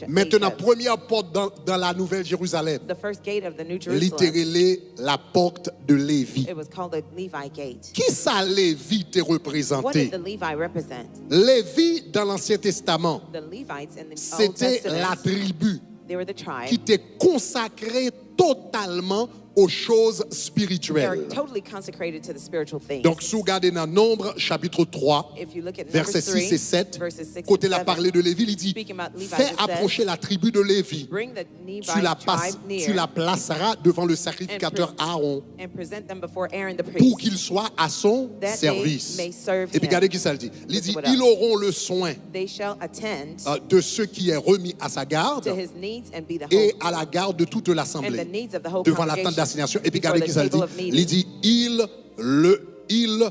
Maintenant, Jacob. première porte dans la Nouvelle Jérusalem. The first gate of the New Jerusalem, Littérale, la porte de Lévi. it was called the Levi gate. Qui ça Lévi te What did représenté? the Levi represent? Lévi, dans l'Ancien Testament, The Levites in the Old c'était la Testament, tribu they were the tribe. qui était consacrée totalement aux choses They are spirituelles. totally consecrated to the spiritual things. Donc, si vous regardez dans Nombre, chapitre 3, If you look at versets Numbers 6 et 3, 7, verses 6 côté and la 7, parler de Lévi, il dit, speaking about Levi, fais it says, approcher la tribu de Lévi. bring the Levi Tu la, tribe near tu la placeras devant le sacrificateur Aaron and present them before Aaron the pour priest. qu'il soit à son That service. they may serve Et puis him. regardez qui ça le dit. Il Listen dit, what ils else. auront le soin They shall attend de ce qui est remis à sa garde to his needs and be the et hope à la garde de toute and l'assemblée the needs of the whole devant la tente congregation d'assignation. Et puis before regardez the qui ça le dit. table of meeting. Il dit, ils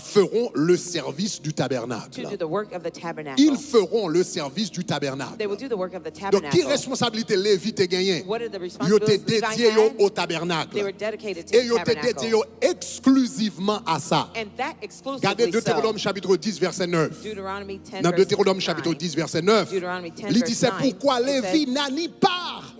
feront le service du tabernacle. to do the work of the tabernacle. Ils feront le service du tabernacle. They will do the work of the Donc, qui tabernacle. responsabilité Lévi te gagné? What are the Yo te responsibilities dédié Levi yo had? au They tabernacle. were dedicated to Et the yo te dédié tabernacle. yo exclusivement à ça. And that Regardez exclusively Deutéronome so. chapitre 10 verset 9. Deuteronomy 10 Dans verse Deutéronome chapitre 9. 10 verset 9. Deuteronomy 10 Il dit c'est verse 9. pourquoi It Lévi says, n'a ni part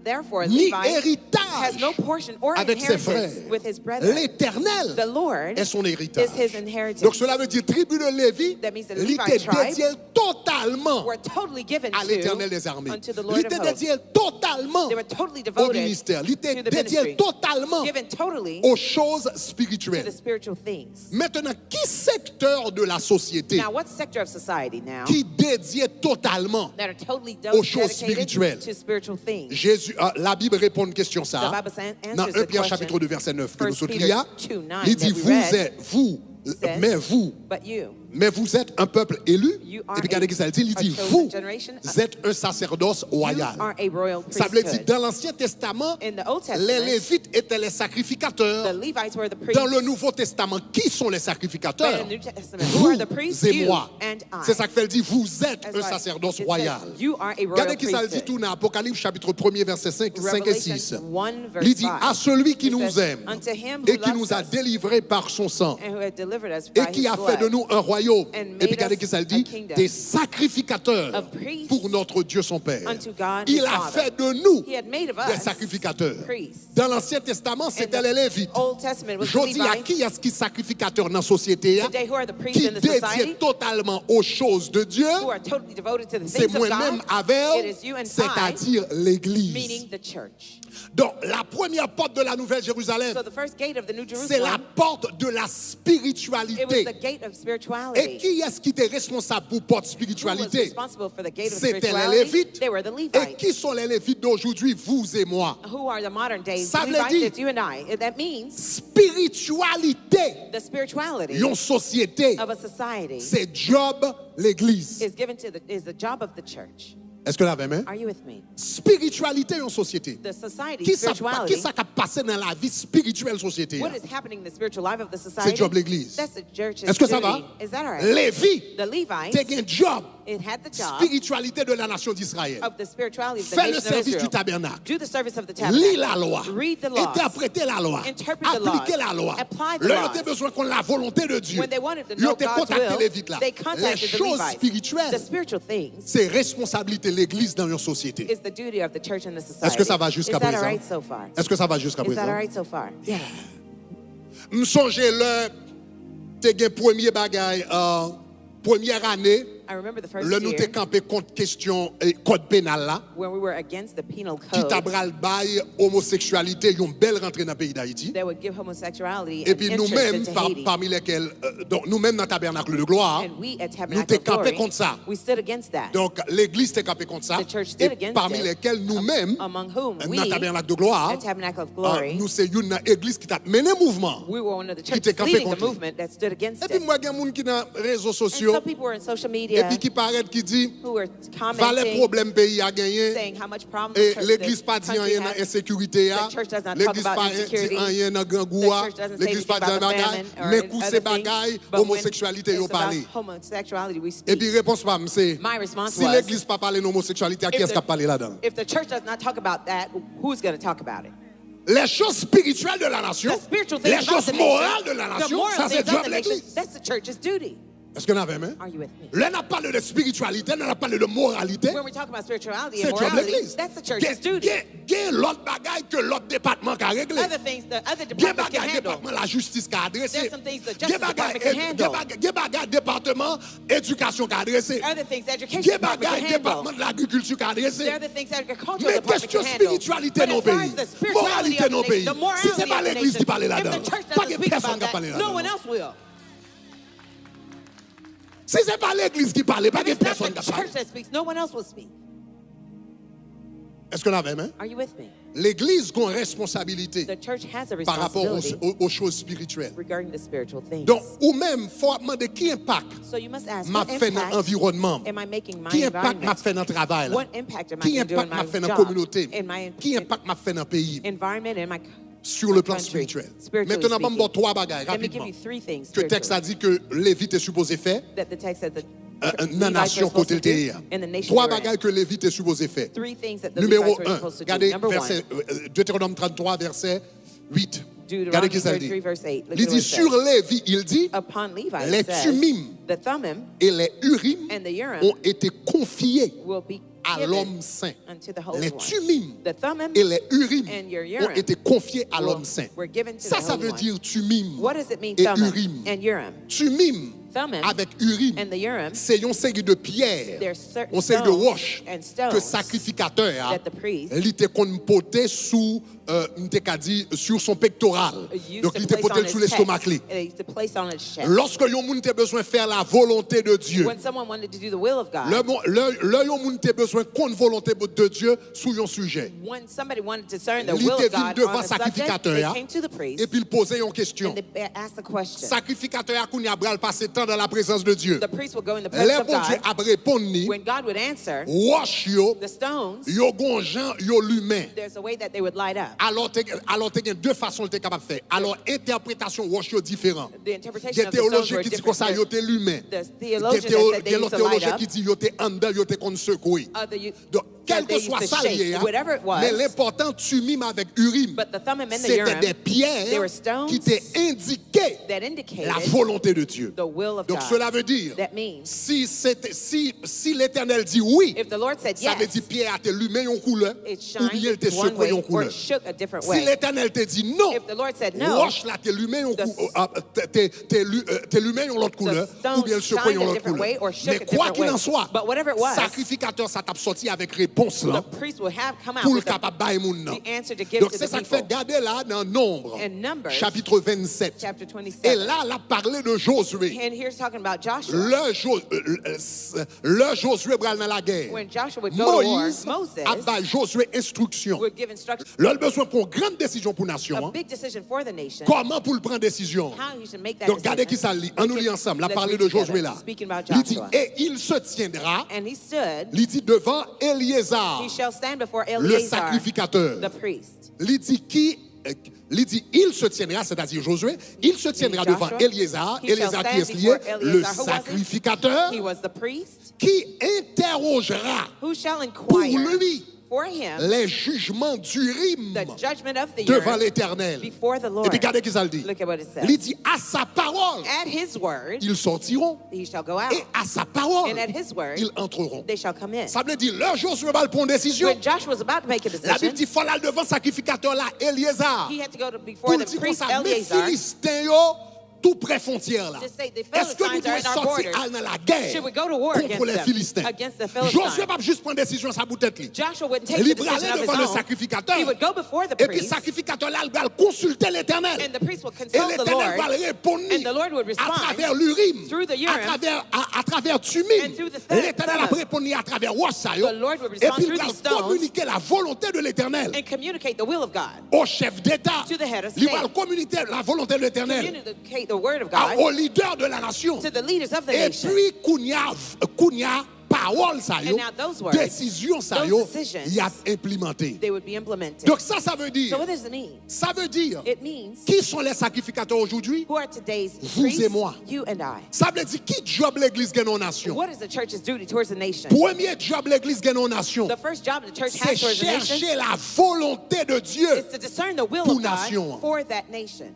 Therefore, ni Levi has héritage no portion or avec ses inheritance frères. with his brethren. L'Éternel The Lord est son héritage. is his inheritance. Donc cela veut dire tribu de Lévi, That means the il Levi était tribe dédié totalement were totally given à l'Éternel des armées. unto the Il Lord était of hosts. dédié totalement They were totally au devoted ministère. Il était to the dédié ministry. totalement Given totally aux choses to the spirituelles. spiritual things. Maintenant, qui secteur de la société Now, what sector of society now qui dédié totalement that are totally aux choses dedicated spirituelles? to spiritual things? Jésus, la Bible répond à une question The ça. Bible Dans answers 1 the Pierre question. chapitre 2 verset 9 que nous 1 sommes Peter là, 2:9 il dit that we read mais vous êtes un peuple élu. You Et are puis regardez ce qu'il dit, il a dit chosen vous generation. êtes un sacerdoce You royal. are a royal Ça veut dire priesthood. dans l'Ancien Testament, In the Old les Testament, Lévites étaient les the sacrificateurs. Levites were the priests. Dans le Nouveau Testament, qui sont les But sacrificateurs? in the New Testament, who are the Vous priests? et You moi. and I. C'est ça que fait dire, vous êtes That's un right. sacerdoce It says, royal. You are a royal Regardez qui ça le dit priesthood. tout dans Apocalypse chapitre 1er verset 5 et Revelation 6. 1 verse Il dit 5. à celui qui It nous says, aime Unto him who et qui loves nous a us délivrés par son sang and who had delivered us et by qui his a fait de blood, nous un royaume. and Et made puis regardez us qui ça le a dit, kingdom des sacrificateurs of priests pour notre Dieu son Père. unto God Il his a Father. fait de nous He had made of des us sacrificateurs. priests. Dans l'Ancien Testament, In c'était the les Lévites. Old Testament was the Je dis à Levites. qui est-ce qui est sacrificateur dans la société, Today, who are the priests qui in the dédié society totalement aux choses de Dieu, who are totally devoted to the c'est things of moi-même God? avec, It is you and I, c'est-à-dire l'Église. meaning the church. Donc, la première porte de la Nouvelle Jérusalem, So the first gate of the New c'est la Jerusalem, porte de la it was spiritualité. the gate of Et spirituality. qui est-ce qui était responsable pour porte Who was spiritualité? responsible for the gate of C'était les spirituality? Lévites. They were the Et qui Levites. sont les Lévites d'aujourd'hui, vous et moi? Who are the modern day Ça veut Levites? dire- It's you and I. That means Spiritualité, the spirituality une société, of a society c'est job l'Église. is given to is the job of the church. Est-ce que vous l'avez, hein? Are you with me? Spiritualité, une société. The society, Qui ça spirituality. qui a passé dans la vie spirituelle société? What is happening in the spiritual life of the society? job l'Église. That's the church's Est-ce que ça duty. va? Is that all right? Lévi, The Levites, c'est un job. it had the job Spiritualité de la nation d'Israël. of the spirituality of the Fais le nation of service du Israel. tabernacle. Do the service of the Lis la tabernacle. loi. Read the laws. Interpréter la loi. Interpret the Appliquer laws. la loi. Apply the Là, laws. ils ont besoin qu'on la volonté de Dieu. When they wanted to Ils know ont God's contacté will, les Lévites là. they Les contacted the choses Levites. spirituelles, The spiritual things c'est responsabilité de l'Église dans une société. is the duty of the church and the society. Est-ce que ça va jusqu'à Is that all présent? right so far? Est-ce que ça va jusqu'à Is that all présent? right so far? Yeah. Je songe le te gen premier bagay première année I remember the first le nous te year campé contre question code pénal là when we were against the penal qui code tabral bail homosexualité une belle rentrée dans le pays d'Haïti. that would give homosexuality Et an puis entrance nous-mêmes, into Haiti. parmi lesquels, donc nous-mêmes dans le tabernacle de gloire, And we at nous Tabernacle t'es of campé Glory, contre ça. we stood against that. Donc l'église t'est campé contre ça. The church stood Et against parmi it, lesquels nous-mêmes, among whom dans we, le tabernacle de gloire, at Tabernacle of Glory, nous c'est une église qui t'a mené mouvement. we were one of the qui churches t'est campé leading the contre lui. movement that stood against Et puis it. moi, il y a des gens qui dans les réseaux And sociaux, some people were in social et media puis qui paraît qui dit, who were valait commenting, problème pays a gagné. saying how much problem Et the l'église the pas dit country rien dans has. l'insécurité. The church does not talk L'église about pas dit insecurity. rien dans The Gangoua. church doesn't say L'église anything pas dit about the rien. famine or Mais other coup ces things, bagailles, but when homosexualité, it's yo about parlé. homosexuality, we Et speak. puis réponse pas, c'est My response si was, l'église pas parler d'homosexualité, à qui if est-ce qui a the- parlé là-dedans? If the church does not talk about that, who's going to talk about it? Les choses spirituelles de la nation, The spiritual things les about choses the nation, morales de la the nation, moral ça c'est things job of de the nation, l'église. that's the church's duty. Est-ce qu'on avait même? Are you with me? Là, on a parlé de spiritualité, on a parlé de moralité. When we talk about spirituality C'est and job de morality, l'église. that's the church's duty. Il y a l'autre bagaille que l'autre département a réglé. Other things the other Il y a departments can bagaille handle. département la justice qui a adressé. There's some things the Il y a Justice Department can handle. bagaille département éducation qui a adressé. Other things the Il y education a department bagaille can département handle. de l'agriculture qui a adressé. There are the things the agricultural Mais department question can handle. spiritualité But dans as far pays, as the spirituality moralité of dans the pays. nation, the morality Si c'est pas of the l'église qui nation, parle if là-dedans, the church pas doesn't que speak personne about qui parle that, no one là-dedans. else will. Si c'est pas l'église qui parle, pas If que it's not personne the qui parle. church that speaks, no one else will speak. Est-ce qu'on avait même? Are you with me? L'église a une responsabilité The church has a par rapport responsibility aux choses spirituelles. regarding the spiritual things. Donc, ou même, il faut demander qui impact So you must ask, m'a what fait dans impact l'environnement? am I making my Qui impact m'a environment? fait dans le travail? What impact am I Qui going to do in impact m'a my fait dans la job, communauté? in my Qui impact m'a fait dans le pays? environment, in my Sur le plan country, spirituel. spiritually Maintenant, je vais speaking? trois bagailles Let me give rapidement. you three things Que le texte a spiritually dit que Lévite est supposé faire that the text says that dans la nation côté le terre. in the nation Trois they're in. bagailles que Lévite est supposé faire. Three things that the Numéro Levites were 1, supposed to do. regardez Number verset, one, Deutéronome 33, verset 8. Regardez Deuteronomy qui ça dit. 33, verse 8. Look Il at what dit it sur says. Lévi, il dit, Upon Levi, les it says, Thummim the Thummim et les Urim and the Urim ont été confiés will be à given l'homme saint. unto the Holy Les One. Tumim The Thummim et les Urim and your ont Urim été confiés à l'homme saint. were given to Ça the Holy veut One. dire Tumim What does it mean, et Thummim Urim. and Urim? Tumim Thummim avec Urim, and the Urim, c'est une série de pierres, they're certain une série de stones roches and que stones sacrificateur that the priest il était qu'on potait sous sur son pectoral. used Donc to il était place on poté his sous l'estomac. chest. They used to place on his chest. Lorsque yon moun te besoin faire la volonté de Dieu, When someone wanted to do the will of God, le yon moun te besoin qu'on volonté de Dieu sous yon sujet. when somebody wanted to discern the Il will était of God devant on a subject, sacrificateur, they hein. came to the priest Et puis il posait une question. and they asked the question. Sacrificateur a kounya bral passer temps dans la présence de Dieu. The priest would go in the presence Les of bon Dieu God. a répondu, When God would answer, roche yo, the stones, yo gon jan yo lumen. there's a way that they would light up. Alors te gen deux façons te capable faire. Alors interprétation roche yo différent. The interpretation Gen of the stones théologien were qui dit comme ça yo different. te lumen. The Gen theologian that said they used to light théologien up. qui dit yo te en dedans yo te kon secouer. Other Donc quel that they que soit used to ça shake, lié, hein, whatever it was. mais l'important Tumim avec Urim, But the Thummim and the c'était Urim, des pierres they were stones qui t'ont indiqué that la indicated volonté de Dieu. the will of Donc God. cela veut dire, That means, si l'Éternel dit oui, if the Lord said ça veut yes, dire pierre a te lumen yon couleur, it ou bien il te shined one secoué way yon or couleur. it shook a different Si way. l'Éternel te dit non, If the Lord said no, roche là te lumen yon te lumen yon l'autre couleur, stones ou bien le secoué shined yon a l'autre different way couleur. or shook Mais a quoi different qu'il way. en soit, But whatever it was, sacrificateur ça t'a sorti avec réponse là, the priest will have come out pour le with capable bailler moun nan. the answer to give Donc to c'est the ça que fait people. garder là dans Nombre, In Numbers, chapitre 27. Chapter Et 27. là, elle a parlé de Josué. And here's talking about Joshua. Le Josué bral dans la guerre. When Joshua would go to war, Moïse Moses a ba Josué instruction. would give instructions. Là, il a besoin pour une grande décision pour la nation. A Hein. big decision for the nation. Comment pour le prendre décision? How you should make that Donc, regardez qui decision. ça lit. On nous lit ensemble. La Let's parler read de together. Josué là. Speaking about Il dit, Joshua. et il se tiendra, And he stood, il dit devant Éliézar, he shall stand before le Eleazar, sacrificateur. the priest. Il dit il se tiendra, c'est-à-dire Josué, il se tiendra Joshua, devant Éliézar, he shall Éliézar qui stand est lié, before le Eleazar. Who was he? sacrificateur, He was the priest qui interrogera who shall pour inquire lui for him les jugements d'Urim the judgment of the devant earth l'Éternel. before the Et Lord. puis regardez qui ça le dit. Look at what it Il says. dit à sa parole, At his word, ils sortiront, he shall go out. et à sa parole, And at his word, ils entreront. they shall come in. Ça veut dire, leur Josué va prendre décision. When Joshua was about to make a La Bible decision, dit, il faut aller devant sacrificateur là, Éliézar. he had to go to Pour before dire the comme priest ça, mes Eleazar Philistins, yo, tout près frontière là. to say the Est-ce que nous Philistines are devons in our sortir borders. dans la guerre Should we go to war contre against les them? Philistins? Against the Josué Philistines. va juste prendre décision sa boutette li. Joshua wouldn't take Il the va decision aller of devant le his own. sacrificateur. He would go before the Et puis le priest, sacrificateur là, il va consulter l'Éternel. and the priest will Et consult the l'Éternel va Lord, répondre and the Lord would à respond travers l'Urim, through the Urim, à travers Tumim. and through the L'Éternel a Thummim. répondu à travers Wassayo. The Lord would Et respond puis il through va these stones communiquer la volonté de l'Éternel and communicate the will of God, au chef d'État. to the head of Il state. va communiquer la volonté de l'Éternel communicate the word of God au leader de la nation. to the leaders of the Et nation. puis, Kounia, parole ça yo, And now those words, décision ça those yo, decisions, y a implémenté. They would be implemented. Donc ça veut dire, So what does it mean? ça veut dire, It means qui sont les sacrificateurs aujourd'hui? who are today's Vous priests? et moi. You and I. Ça veut dire, qui job l'église gagne en nation? What is the church's duty towards the nation? Premier job l'église gagne en nation, The first job the church c'est has towards the nation chercher la volonté de Dieu. is to discern the will pour of God nation. for that nation.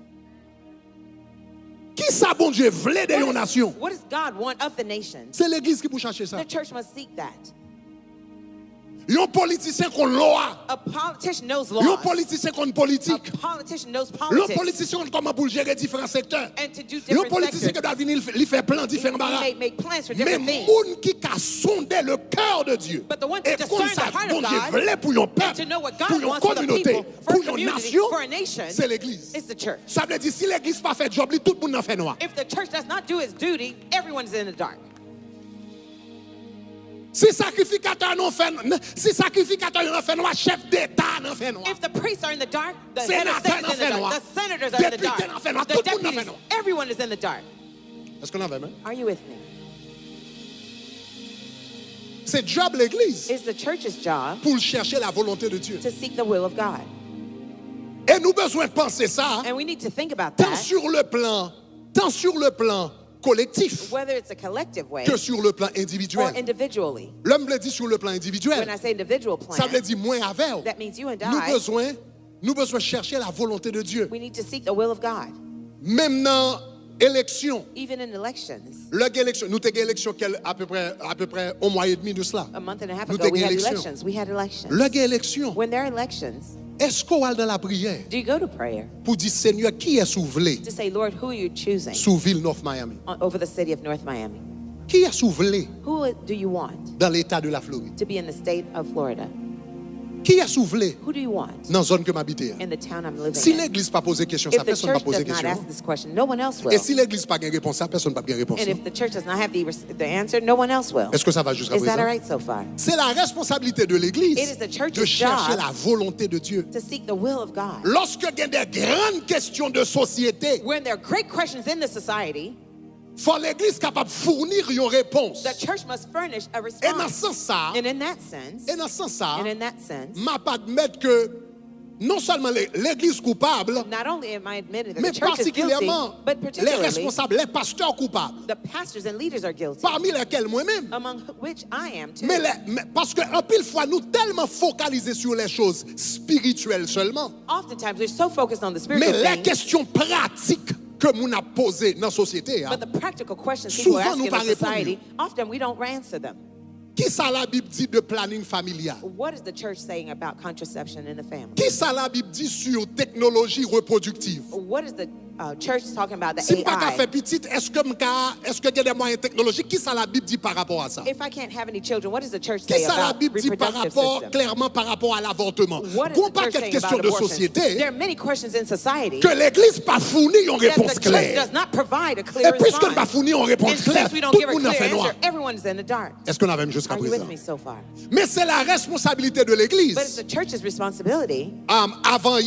Qui ça bon Dieu voulait de une nation? What does God want of the nation? C'est l'église qui peut chercher ça. The church must seek that. Un politicien qu'on loi, A politician knows un laws. politicien qu'on A politique. politician knows Le politics. politicien comment pour gérer différents secteurs. And to do Le different politicien qui sectors. doit venir il fait plein différents He barrages. may make plans for Mais different things. moun qui a sondé le cœur de Dieu. But the one to Et discern comme the ça, heart bon of Dieu God voulait pour un and peuple, to know what pour God une wants for the communauté, people, for pour a une community, nation, for a nation, c'est l'église. it's the church. Ça veut dire si l'église pas fait job, tout le monde en fait noir. If the church does not do its duty, everyone's in the dark. Si sacrificateur non fait, si sacrificateur non fait noir, chef d'État non fait noir. If the priests are in the dark, the head of Sénateur state non is fait in the noir. dark. The senators are in the Député non fait noir. dark. Tout The le monde en fait deputies, noir. everyone is in the dark. Est-ce qu'on avait même? Are you with me? C'est job l'église It's the church's job pour chercher la volonté de Dieu. to seek the will of God. Et nous besoin de penser ça And we need to think about tant that, sur le plan collectif whether it's a collective way que sur le plan or individuel. individually. L'homme le dit sur le plan When individuel. I say individual Ça veut plan, dire moins avec. that means you and Nous besoin chercher la volonté de Dieu. we need to seek the will of God. Même dans élection. Even in elections. Le élection, nous avons une élection à peu près un mois et demi de cela. A month and a half Nous ago, we avons had élection. elections. We had elections. Le élection. When there are elections, Est-ce qu'on va dans la prière do you go to prayer pour dire Seigneur qui est souvelé to say, Lord, who are you choosing sous ville North Miami? over the city of North Miami? Qui est souvelé Who do you want dans l'état de la Floride? to be in the state of Florida? Qui est souvelé Who do you want dans la zone que m'habite? in the town I'm living Si in? l'église pas poser question, ça If the personne ne va church poser does not question. ask this question, no one else will. Et si l'église pas gagne réponse, ça personne ne va bien réponse. And if the church does not have the answer, no one else will. Est-ce que ça va jusqu'à Is that all présent? right so far? C'est la responsabilité de l'église It is the church's de chercher job la volonté de Dieu. To seek the will of God. Lorsque il y a des grandes questions de société, When there are great questions in the society, faut l'église capable de fournir une réponse. the church must furnish a Et dans ce response. sens ça, And in that sense, et dans ce sens ça, and in that sense, m'a pas admettre que non seulement l'église coupable, not only am I admitting that mais the church is guilty, particulièrement but les particularly responsables, les pasteurs coupables, the pastors and leaders are guilty, parmi lesquels moi-même. among which I am too. Mais parce qu'en pile fois, nous tellement focalisés sur les choses spirituelles seulement. Oftentimes we're so focused on the Mais spiritual les things, questions pratiques que nous avons posées dans la société, but the practical questions people Souvent, ask nous in pas the society, often we don't answer them. qui ça la Bible dit de planning familial? What is the church saying about contraception in the family? Qui ça la Bible dit sur technologie reproductive? What is the church talking about the Si je ne pas AI? faire petite, est-ce que il y a des moyens technologiques? Qui ça la Bible dit par rapport à ça? If I can't have any children, what does the church Qui say ça la about Bible dit par reproductive rapport, system? clairement par rapport à l'avortement? What is Bon the pas church quelques saying questions about de abortion? société There are many questions in society que l'Église pas fourni une that réponse the church claire. does not provide a clear Et puisque nous pas response. fourni une And réponse claire, since we don't tout give le a monde a clear fait noir. answer, everyone is in the dark. Est-ce qu'on a même jusqu'à Are you présent? with me so far? Mais c'est la responsabilité de l'Église. But it's the church's responsibility. Avant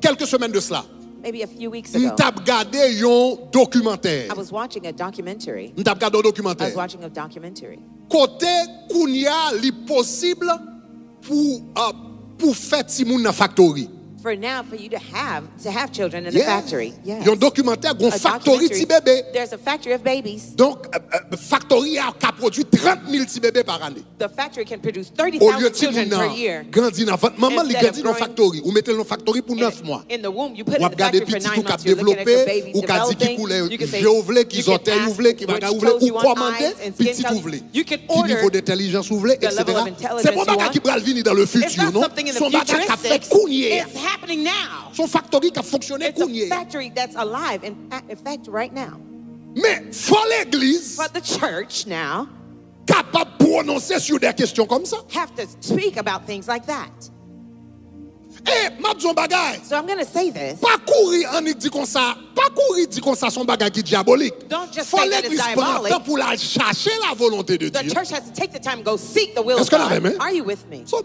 quelques semaines de cela, Maybe a few weeks nous ago, avons regardé un documentaire. I was watching a documentary. Nous avons regardé un I was documentaire. watching a documentary. Côté Kounia, li possible pour faire Timoun dans factory. For now, for you to have children in a factory. Il y a un documentaire, un A factory documentary. petit bébé. There's a factory of babies. Donc, factory a produit 30 000 petits bébés par année. The factory can produce Au lieu 30,000 de children per Timoun year. grandit dans votre maman, il Instead of grandit dans growing- factory. Ou mettez le factory pour 9 mois. In the womb, you put it Ou in the regardez factory for petit 9 tout cap months. You're looking at the développé, baby ou qu'a dit qui developing. coulait, You can say, j'ai ouvré, qui you can orteils ask ouvré, qui va which ouvrir, toes ou you want, commander, eyes and skin petit color. ouvré. You can Qui niveau order d'intelligence ouvré, the etc. level of intelligence C'est pas you bagage want. qui va venir dans le It's futur, not non? something in the Son bagage qui a fait futuristic. cougner. It's happening now. Son factory qui a fonctionné It's a cougner. factory that's alive in effect right now. Mais faut l'église But the church now capable de prononcer sur des questions comme ça. have to speak about things like that. Eh, m'a dit un bagage. So I'm going to say this. Pas courir en dit comme ça. Pas courir dit comme ça son bagage qui est diabolique. Don't just Faut say that it's l'église prendre le diabolic. temps pour la chercher la volonté de The Dieu. church has to take the time and go seek the will Est-ce of que la God. même, hein? Are you with me? So,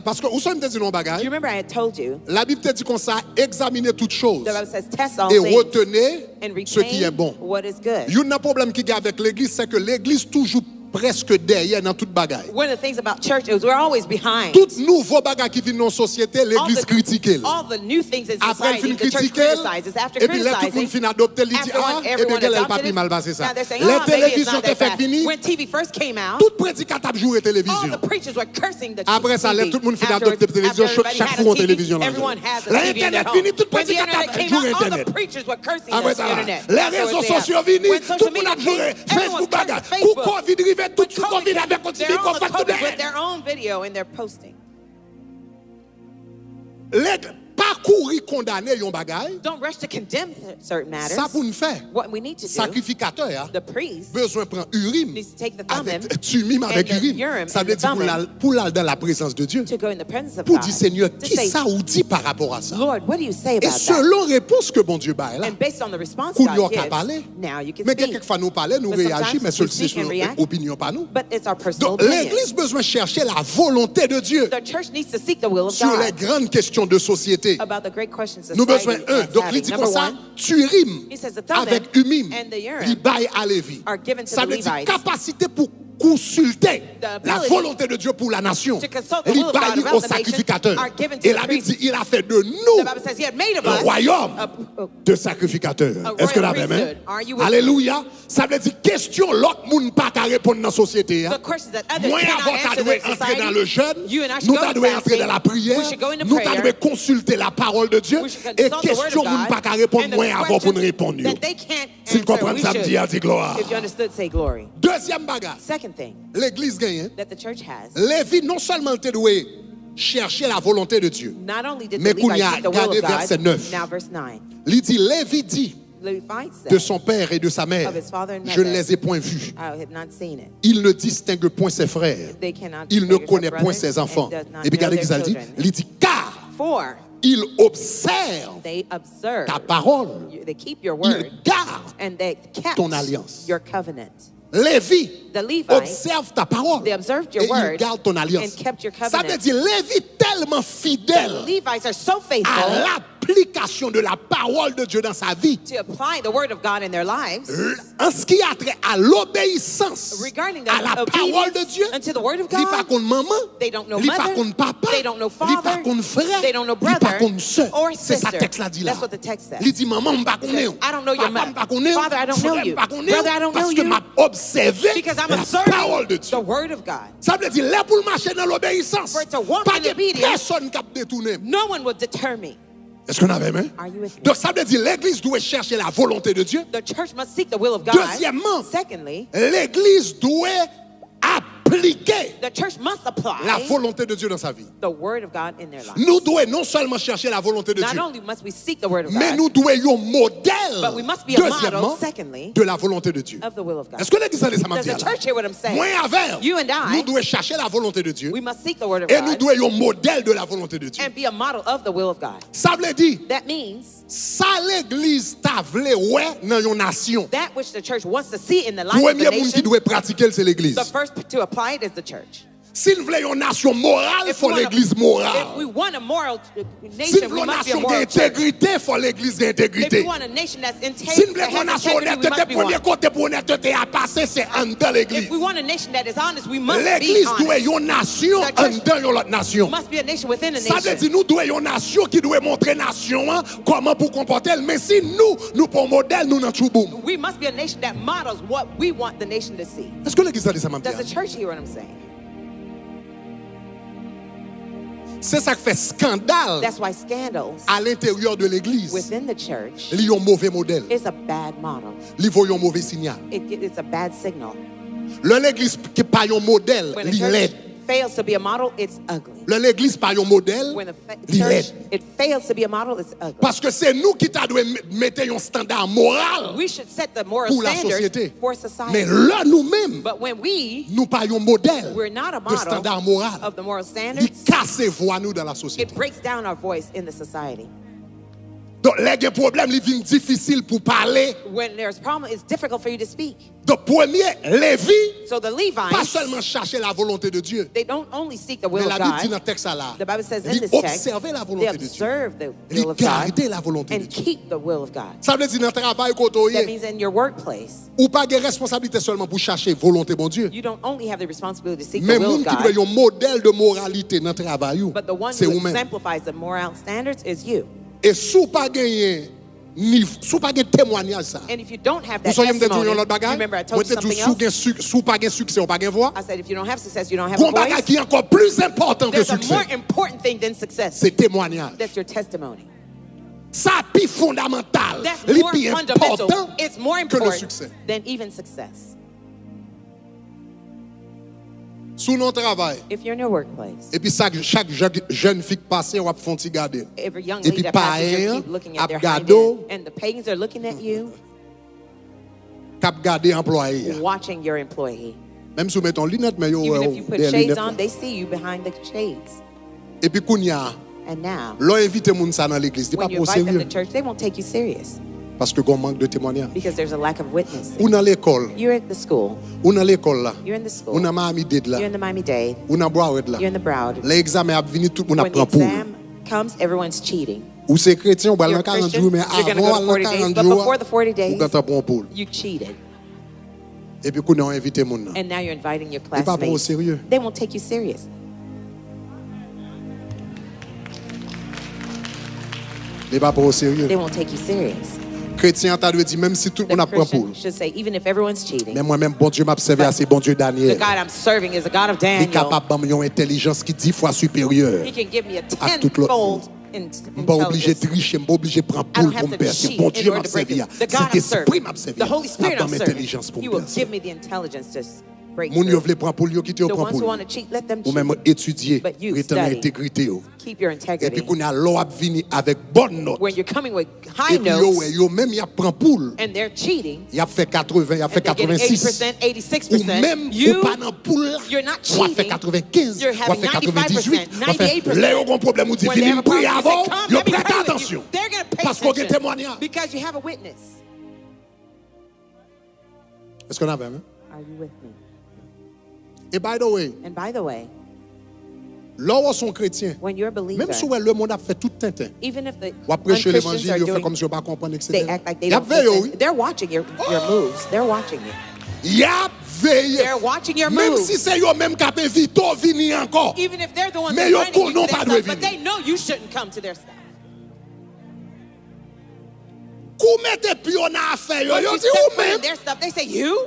parce que où sommes dit un You bagage. remember I had told you, La Bible te dit comme ça, examinez toutes choses the Bible says, test all et things retenez and ce qui est retain bon. what is good. Il y a un problème qui y a avec l'église, c'est que l'église toujours presque derrière dans toute bagaille. One of the things about church is we're always behind. Tout nouveau bagage qui vient dans la société, All l'église critique. all the new things in Après, elle society, fin the church critiquer, criticizes. After et puis là, tout le monde criticizing, fin adopter, il dit, after ah, et everyone bien, elle n'a pas adopted pris it, mal passé ça. now they're saying, Les oh, maybe it's télévisions not te that fait bad. fini, When TV first came out, tout prédicateur jouait all télévision. the preachers were cursing the Après ça, TV. tout le monde finit Afterwards, adopter télévision, after everybody chaque had a fois en TV, télévision. everyone has a La TV in their Internet home. fini, tout When the prédicateur internet came joue out, all the Internet. preachers were cursing Après the ça, internet. les That's réseaux what they have. sociaux viennent, When tout social le monde a media joué came, everyone Facebook cursed bagarre. Facebook. Ou Covid arrivé, tout When Covid COVID avec came, continue, they're qu'on on fait tout COVID with de their own video and they're posting. pas courir condamner yon bagay, Don't rush to condemn certain matters. ça pour nous faire. What we need to do, Sacrificateur, hein, the priest besoin prendre Urim, needs to take the Thummim avec Tumim avec and the Urim. Urim Ça and veut the dire Thummim pour l'aller dans la présence de Dieu. to go in the presence of Pour God. dire Seigneur, To qui say, ça ou dit par rapport à ça? Lord, what do you say Et about that? selon réponse que bon Dieu baille là, And based on the response qu'on God y a gives, parlé. now you can Mais speak. quelquefois nous parlons, nous But réagissons, sometimes mais we seul speak c'est and react. opinion pas nous. But it's our personal Donc opinion. l'Église besoin chercher la volonté de Dieu The church needs to seek the will of sur les God grandes questions de société. about the great questions Nous besoin society un. is Donc il having. dit Number comme ça, one, Turim he says the Thummim avec Umim, and the Urim il baille à Lévi. are given to Ça the veut dire Levites. capacité pour consulter The la ability volonté de Dieu pour la nation. to consult the Il will of God bâillit about aux the nation sacrificateurs. are given to Et the la Bible priests. dit, il a fait de The nous Bible says he had made of un us royaume a de sacrificateurs. a Est-ce que royal la même? priesthood. Are you with Alléluia. Ça veut dire question l'autre monde pas qu'à répondre dans la société. the questions that others Moi cannot avant answer tu in dois society. entrer dans le jeûne, You and I should nous go tu to dois entrer dans la fasting. prière, We should go into nous tu prayer. dois consulter la parole de Dieu We should et consult the word question of monde God. pas qu'à répondre And the moi avant pour nous répondre. questions that they can't Si vous answer, comprenez we ça me should. dit, dis gloire. If you understood, say glory. Deuxième bagage, Second thing l'église gagne. that the church has, Lévi non seulement te doit chercher la volonté de Dieu. not only did Mais the qu'on Levites y a seek the will regardé of God, verset 9. now verse 9. Il dit, Lévi dit Levites de said, son père et de sa mère, of his father and je ne mother, les ai point vus. I have not seen it. Il ne distingue point ses frères. They cannot Il ne distinguish connaît their point brothers ses enfants. and does not Et puis know regardez their ce qu'il dit. children. Il dit, car For il observe they observe, ta parole. they keep your word, Il garde. and they kept ton alliance. your covenant. Lévi The Levites, observe ta parole. they observed your Et il word garde ton alliance. and kept your Ça veut covenant. dire, Lévi tellement fidèle Levites are so à faithful l'application de la parole de Dieu dans sa vie. to apply the word of God in their lives En ce qui a trait à l'obéissance regarding à la the parole de Dieu, obedience unto the word of il pas God. contre maman, They don't know il pas mother, contre papa, they don't know il pas father, contre frère, they don't know il pas brother contre soeur. or C'est ça sister. texte là dit là. That's what the text says. Il dit maman m'pas connaît. I don't know your Papa mother. m'pas connaît. Father, I don't know Frère you. m'pas connaît. Brother, I don't Parce know que you. m'a observé Because I'm la parole de observing Dieu. the word of God. Ça veut dire là pour marcher dans l'obéissance. For to walk Pas in de obedience. personne qui a détourné. No one will deter me. Est-ce qu'on avait même? Are you with me? Donc ça veut dire l'église doit chercher la volonté de Dieu. The church must seek the will of God. Deuxièmement, Secondly, l'église doit appliquer the church must apply la volonté de Dieu dans sa vie. the word of God in their lives. Nous devons non seulement chercher la volonté de Not Dieu, only must we seek the word of mais God, nous devons être un modèle, but we must be a model, deuxièmement, secondly, de la volonté de Dieu. of the will of God. Est-ce que l'église a des Does the samanthias là? church hear what I'm saying? Moi avec, You and I, nous devons chercher la volonté de Dieu we must seek the word of et nous God devons être un modèle de la volonté de Dieu. and be a model of the will of God. Ça veut dire, That means ça l'église t'a voulu ouais dans une nation. that which the church wants to see in the life of Premier the monde qui nation, doit pratiquer c'est l'église. the first to apply it is the church. Si nous voulons une nation morale, il If faut we wanna- l'église If morale. we want a moral Si nation, nous we voulons une must be a nation moral church. d'intégrité, il faut l'église If we d'intégrité. want a nation that's Si integrity, nous that voulons une has nation integrity, we honnête, must le be premier one. côté pour honnêteté à passer, c'est en dans If l'église. we want a nation that is honest, we must be L'église doit être honest. une nation The en church- dans l'autre nation. Must be a nation within a Ça veut nation. dire nous devons être une nation qui doit montrer nation hein, comment pour comporter. Mais si nous pour modèle, nous dans tout boum. We must be a nation that models what we want the nation to see. Est-ce que l'église a dit ça Does the church hear what I'm saying? C'est ça qui fait scandale That's why scandals à l'intérieur de l'église. within the church Il y a un mauvais modèle. is a bad model. Il y a un mauvais signal. It's a bad signal. L'église qui n'est pas un modèle, When the il church l'aide. fails to be a model, it's ugly. L'église pas un modèle, When the il church l'aide. it fails to be a model, it's ugly. Parce que c'est nous qui devons mettre un standard moral We should set the moral pour la standards société. for Mais society. là, nous-mêmes, But when nous pas un modèle we're not a de standard model moral. of the moral Il standards, casse voix nous dans la société. it breaks down our voice in the society. Donc, les problèmes, ils viennent difficiles pour parler. When there's a problem, it's difficult for you to speak. Donc, premier, Lévi, So the pas Levites, seulement chercher la volonté de Dieu, they don't only seek the mais will la of Bible dit God. dans le texte là, The Bible says in ils this text, observaient la they volonté de Dieu. observe the Ils will of God gardaient la volonté de and Dieu. keep the will of God. Ça veut dire dans le travail qu'on That means in your workplace, ou pas de responsabilité seulement pour chercher volonté bon Dieu. you don't only have the responsibility to seek the Mais will monde of qui doit God, un modèle de moralité dans le travail, but the one c'est who vous-même. exemplifies the moral standards is you. Et si vous pas gagné sous pas gagné témoignage ça. And if you don't have Vous that savez me dire testimony, un autre bagage? remember I Moi told you te something dis else? sous pas gagné succès, on pas gagné voix. I said if you don't have success, you don't have a Gon bagage voice. qui est encore plus important que There's a succès. more important thing than success. C'est témoignage. That's your testimony. Ça plus fondamental, That's le more plus fundamental. important It's more que le important succès. than even success. Sous notre travail. If you're in your workplace, Et puis chaque jeune fille qui passe, on va faire un garder. every young Et lady puis that passes, you païen, keep looking ap at their hind gado. end, and the pagans are looking at you, Cap garder employé. watching your employee. Même si vous mettez en lunette, mais yo Even if you put des shades lunettes. on, they see you behind the shades. Et puis kounya, And now, l'on invite moun ça dans l'église, c'est pas when you pour invite them sérieux to church, they won't take you serious parce que gon manque de témoignage. because there's a lack of witness. Ou dans l'école, You're at the school. ou dans l'école là, You're in the ou school. dans Miami-Dade là, You're in the Miami-Dade. ou dans Broward là. You're in the Broward. L'examen a venu tout le monde When the apprend pour. exam comes, everyone's cheating. Ou c'est chrétien, ou You're dans a 40 Christian, jours, mais you're going to go avant to dans 40 days, 40 but jours, before the 40 ou days, quand t'apprends pour. you cheated. Et puis qu'on a invité mon nan. And now you're inviting your pas prendre au classmates. sérieux. They won't take you serious. Il pas prendre au sérieux. They won't take you serious. Chrétien t'a dit même si tout le The monde apprend pour. Christian should say, even if everyone's cheating, Mais moi-même bon Dieu m'a observé assez bon Dieu the Daniel. God I'm serving is a God of Il est Daniel. capable de me donner une intelligence qui est 10 fois supérieure. He can give me a À tout l'autre tenfold Je ne suis pas obligé de intelligence. tricher, je ne suis pas obligé de prendre I don't poule pour have me to percer. cheat Bon in Dieu m'a order to break observé. it. The God I'm Saint-Esprit m'a serving, observé. the Holy Spirit Pas I'm d'intelligence pour serving, He me will percer. give me the intelligence to break Moun yo through. vle prendre poule, yo quitte yo The prend ones who poule. want to cheat, let them Ou même cheat. étudier, But you rester dans study. l'intégrité yo. Keep your Et puis integrity. qu'on a l'eau à venir avec bonne note. When you're coming with Et high puis notes yo même y a prend poule. and they're cheating, Il a fait 80, il a fait and they're getting 86. 80%, Ou 86%, même you, ou pas dans poule, you're not ou a fait cheating. 95, You're ou a having fait 98, 95%, ou a fait 98%. là yo gon problème ou dit when they vini have a prier problem, you avant, say, come, yo let me prête pray with you. attention. They're going to pay Parce qu'on a attention témoignage. because you have a witness. Est-ce qu'on a même? Are you with me? Et by the way, And by the way, lorsqu'on sont chrétiens, when you're a believer, même si le monde a fait tout tintin, even if the ou a prêché unchristians l'évangile, are il fait doing, comme si on ne pas comprendre, they etc. act like they Il a don't veillé, listen. oui. They're watching your moves. They're watching you. Il a veillé. They're watching your Même moves. si c'est eux même qui ont vite venir encore. Even if they're the ones Mais that yo are bringing you konon to pas their doit stuff, but venir. they know you shouldn't come to their stuff. Kou mette pi on a affaire yo. Once Yo you di step ou foot in même. their stuff, they say, you?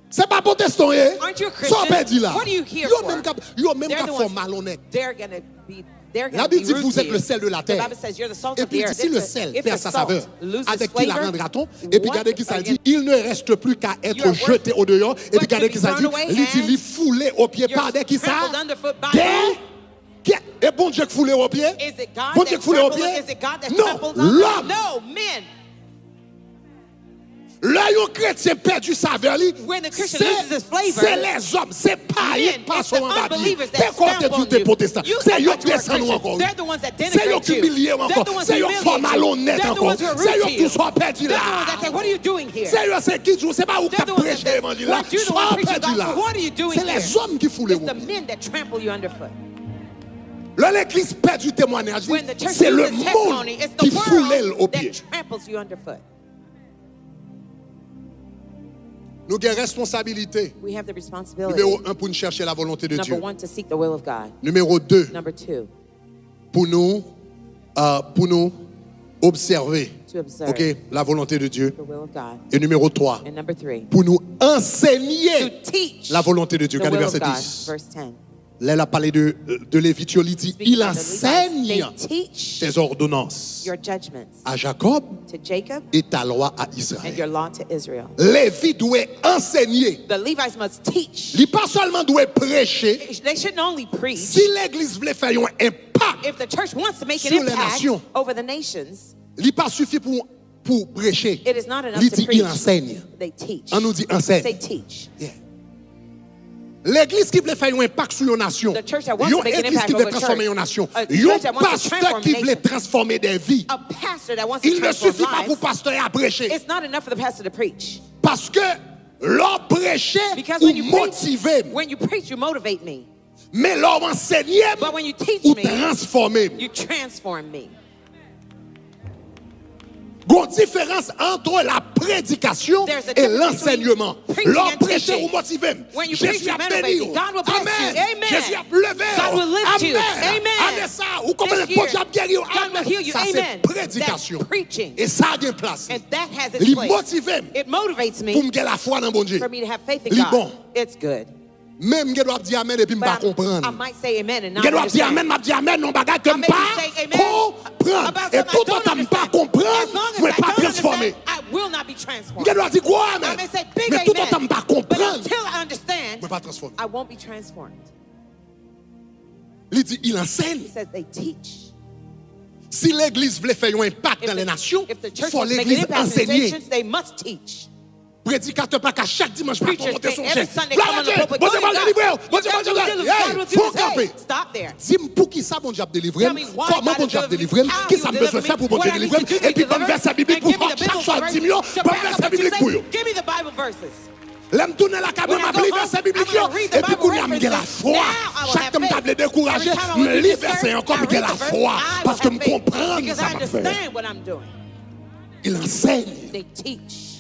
C'est pas protestant, eh? Aren't you a Christian? Ça dit là. What are you here Yo for? même yo même They're qui the font ones- malhonnête. They're going to be... They're La going to Bible be dit rude vous to êtes you. le sel de la The terre. Bible says you're the salt Et of the puis il earth. dit si le sel If perd the sa salt saveur, loses avec its qui la flavor, rendra-t-on? Et puis regardez qui ça dit, il ne reste plus qu'à You être are worth jeté au dehors. Et puis but regardez to qui be ça dit, thrown away il dit and il foulé au pied you're par des qui ça? trampled underfoot by Et bon Dieu qui foulé au pied? Is it God Bon that Dieu qui foulé au trampled- pied? Is it God that Non, tramples on l'homme. No, men. Là, un chrétien perdu sa saveur, When the Christian loses his flavor, c'est les hommes, c'est pas men, pas it's son the embarqué. unbelievers that T'es stamp côté on du you. protestant. You C'est think eux that qui you are descendent Christian. encore. They're the ones that C'est eux denigrate qui you. humilient They're encore. the ones C'est who eux qui humiliate font you. malhonnête They're the encore. ones who are C'est rude eux to qui you. sont perdus They're the ones là. that say, what are you doing here? C'est eux c'est qui jouent, c'est pas où They're tu the ones prêches that say, l'évangile là. what you the Sois one preaching perdu là. gospel, what are you doing C'est here? les hommes qui foulent It's au the pied. men that trample you underfoot. Là, l'église perd du témoignage. When the church C'est le loses monde testimony, it's qui the foule elle au world pied. that tramples you underfoot. Nous avons responsabilité. We have the responsibility. Numéro 1 pour nous chercher la volonté de Number Dieu. 1, to seek the will of God. Numéro 2 Number 2, pour nous observer to observe ok, la volonté de Dieu. the will of God. Et numéro 3 And number 3, pour nous to enseigner teach la volonté de Dieu. the Regardez will of verset God. 10. Verse 10. Là, elle a parlé de Lévitique. Il dit, Speaking il of the enseigne Levites, they teach tes ordonnances your judgments à Jacob to Jacob et ta loi à and your Israël. law to Israel. Lévi doit enseigner. The Levites must teach. Il pas seulement doit prêcher. They shouldn't only preach. Si l'église voulait faire un impact, If the church wants to make Sur an les impact nations. over the nations, il pas suffit pour prêcher. it is not enough Il to dit, preach. il enseigne. They teach. On nous dit Say enseigne. teach. Yeah. L'église qui voulait faire un impact sur une nation, The church that wants une to make an église impact qui voulait over a transformer church. une nation, A un church that wants to pasteur transform qui a voulait nation. transformer des vies. A pastor that wants to Il ne transform suffit pas pour lives. pasteur à prêcher. It's not enough for the pastor to preach. Parce que l'homme prêchait Because ou when you motiver, preach, when you preach, you motivate me. mais l'homme enseignait But when you teach ou me, transformer. you transform me. Il y a une différence entre la prédication There's a et difference l'enseignement. between preaching L'homme and prêchait teaching. ou motiver. When you Jésus preach, you a motivate béni. me. God will bless you. Amen. Jésus a levé. God will lift you. Amen. Amen. Amen. Ça, ou comme This le year, bon Dieu a guéri. God will heal you. Ça, Amen. c'est prédication. That's preaching. Et ça a une place. And that has its Il place. motive It motivates pour me me gagner la foi dans bon Dieu. for me to have faith in Il God. bon. It's good. Même je dois dire amen et puis je ne But pas comprendre. I might say amen and not Je dois dire understand. amen, je dis amen, non bagage que I je ne may pas say amen comprendre. about Et something I tout don't le temps, je ne pas understand. As comprendre, long as je ne I pas don't transformer. understand, I will not be transformed. Je dois dire quoi I amen. may say big Mais tout le temps, je amen, ne pas but comprendre, until I je understand, ne pas transformer. I won't be transformed. Il dit, il He enseigne. says they teach. Si l'église voulait faire un impact If dans les nations, if the il church faut wants to make an l'église impact in the enseigner. nations, they must teach. Prédicateur pas qu'à chaque dimanche pas Preachers monter son can't every chef. Sunday come on the pulpit. Bon Dieu, Go bon to Dieu, God. bon Dieu, You bon Dieu, got to do this. God hey, will do faut this. Hey, camper. stop there. Dis-moi pour qui ça bon Dieu a délivré, Tell me why comment God bon has Dieu a delivered me, délivré, how qui you ça me delivered besoin me, faire pour bon what Dieu I need délivrer, to do to et puis be pas me verset biblique and pour give me voir the chaque biblical soir verses 10 millions, to pas back me up verset what you biblique say. pour yo. Give me the Bible verses. L'aime tourner la cabane, When I m'a go pris home, verset I'm biblique gonna read the et puis Bible qu'on y a mis la references. foi. Now I will Chaque have temps faith. me décourager, Every time I me want to lit be verset stirred, encore, I mais read la the verse, foi, I parce que will me have faith, comprendre because ça I m'a fait. understand what I'm doing. Il enseigne. They teach.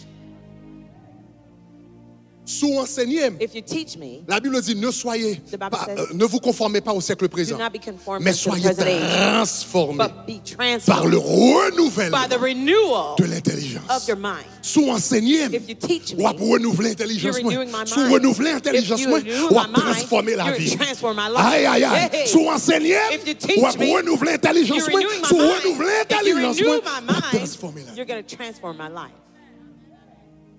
Sous enseigner, If you teach me, la Bible dit ne soyez The Bible pas, says, ne vous conformez pas au siècle do présent, not be conformed mais to the soyez present age, transformés but be par le transformed renouvellement by the renewal de l'intelligence. of your mind. Sous enseigner, If you teach me, ou à renouveler l'intelligence, you're renewing my sous mind. renouveler If l'intelligence, you renew ou à my mind, transformer la you're vie. transform my life. Aïe, aïe, aïe. Hey. Sous enseigner, If you teach ou à me, renouveler l'intelligence, you're renewing my sous mind. renouveler If you l'intelligence, renew ou my à mind, transformer la vie. you're going to transform my life.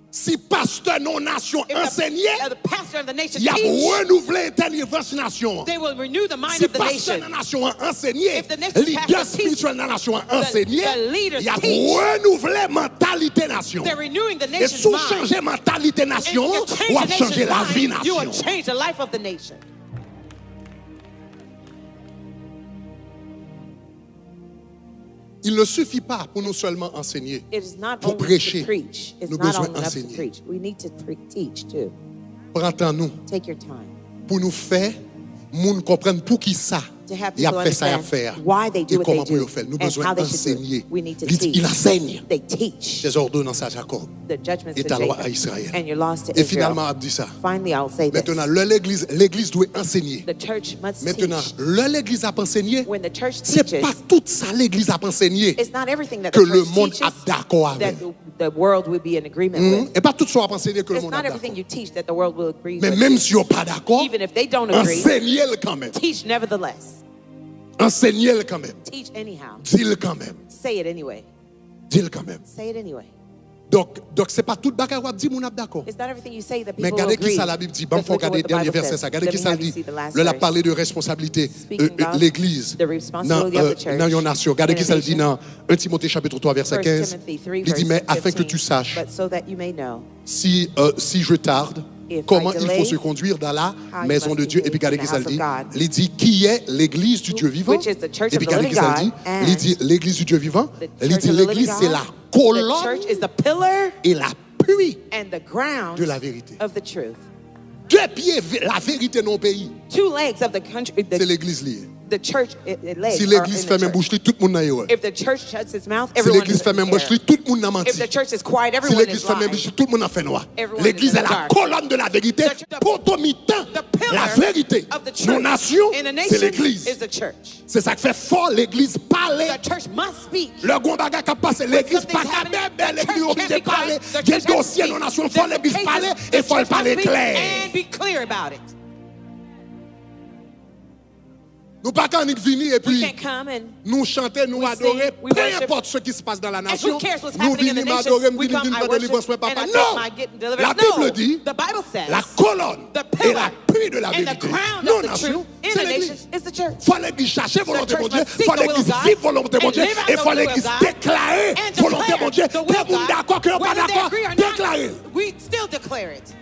Si pasteur non nation If enseignait, the pastor of the nation il a teach, renouvelé l'intelligence nation. they will renew the mind Si of the pasteur nation. de la nation a enseigné, If the nation's leader pastor spirituel de la nation a the enseigné, leaders il a teach. renouvelé mentalité nation. They're renewing the Et nation's sous mind. changer mentalité And nation, if you ou change a the changer nation's la vie mind, you will nation. change the life of the nation. Il ne suffit pas pour nous seulement enseigner. It is not Pour only prêcher, to preach. It's nous not besoin only enough to enseigner. preach. We need to teach too. Prends-nous Take your time pour nous faire, moun comprendre pour qui ça. to have Il a people fait ça, il a understand fait. why they do Et what comment they pour do le faire. Nous and besoin how they should do d'enseigner. it. We need to Il dit, teach. il enseigne They teach ses ordonnances à Jacob the judgments et to ta loi Jacob à Israël. and your laws to Et Israel. finalement, il dit ça. Finally, I'll say this. Maintenant, l'église doit enseigner. The church must Maintenant, teach. l'église a enseigné. When the church C'est teaches, pas tout ça l'église a enseigné it's not everything that que the le church monde teaches a d'accord that avec. the world would be in agreement with. Et pas tout ça a enseigné que le It's monde a not d'accord. everything you teach that the world will agree Mais with. même si on n'est pas d'accord, Even if they don't agree, enseignez-le quand même. teach nevertheless. Enseignez-le quand même. Teach anyhow. Dis-le quand même. Say it anyway. Dis-le quand même. Say it anyway. Donc c'est pas tout bagarre qu'on dit, mon ap d'accord. It's not everything you say that Mais people will regardez qui agree. ça la Bible dit. Bon, Let's faut look at regarder what le the dernier Bible verset. says. Ça. Regardez Let qui me ça have you dit. see the last Là, il a verse. parlé de responsabilité. Speaking of L'église. the responsibility of the church dans une nation. Regardez in a qui ça le dit nation. dans 1 Timothée chapitre 3 verset 1 15. Timothy 3, Il dit, verse mais afin que 15, tu saches, but so that you may know, si je tarde, If comment I il delay, faut se conduire dans la how you maison must de Dieu. Et puis behave regardez in qui the ça le house dit. of God. Il dit, qui est l'église du Dieu vivant. which is the church Et of puis the regardez living qui ça le dit. God, Il and dit, l'église du Dieu vivant. the Il church dit, of the living l'église c'est God, la the colonne church is the pillar et la pluie and the ground de la vérité. of the truth. Deux pieds, la vérité non pays. Two legs of the country, C'est l'église liée. the church, it legs Si are l'église in fait the même church. bouche, tout le monde n'a eu. If the church shuts its mouth, Si everyone l'église is fait même in bouche, error. tout le monde n'a menti. If the church is quiet, Si everyone l'église is fait même lying. bouche, tout le monde a fait noir. Everyone L'église is est la dark. colonne de la vérité. The- Potomitan, The pillar la vérité. of the Nos church nations, in a c'est nation l'église. is the church. C'est ça qui fait fort l'église parler. The church must speak. Le grand bagage qui a passé, l'église something's pas qu'à happening, bébé, the l'église church obligée de can't be parler. quiet. The Il y a church des has to dossiers speak. dans la nation, il faut There's l'église cases, parler the et il faut le church parler must speak clair. And be clear about it. Nous pas qu'à venir et We puis can't come and nous chanter, nous We adorer, sing, we peu worship. importe ce qui se passe dans la and nation. who cares what's Nous happening in the venons nation? m'adorer, We nous come, venons I faire délivrance, worship, mais and papa. I take Non! my getting deliverance. La No! Bible dit, The Bible says la colonne the et pillar la pluie de la and the vérité. crown Non, of the nation, truth in c'est a nation l'église. is the church. Il faut l'église chercher volonté church mon Dieu. must Il seek faut the will l'église of God vivre volonté mon and Dieu. live out Et il the faut will of l'église God déclarer and volonté declare mon Dieu. the will Tout le of monde God. d'accord, que pas Whether they d'accord, agree or not, déclarer. we still declare it.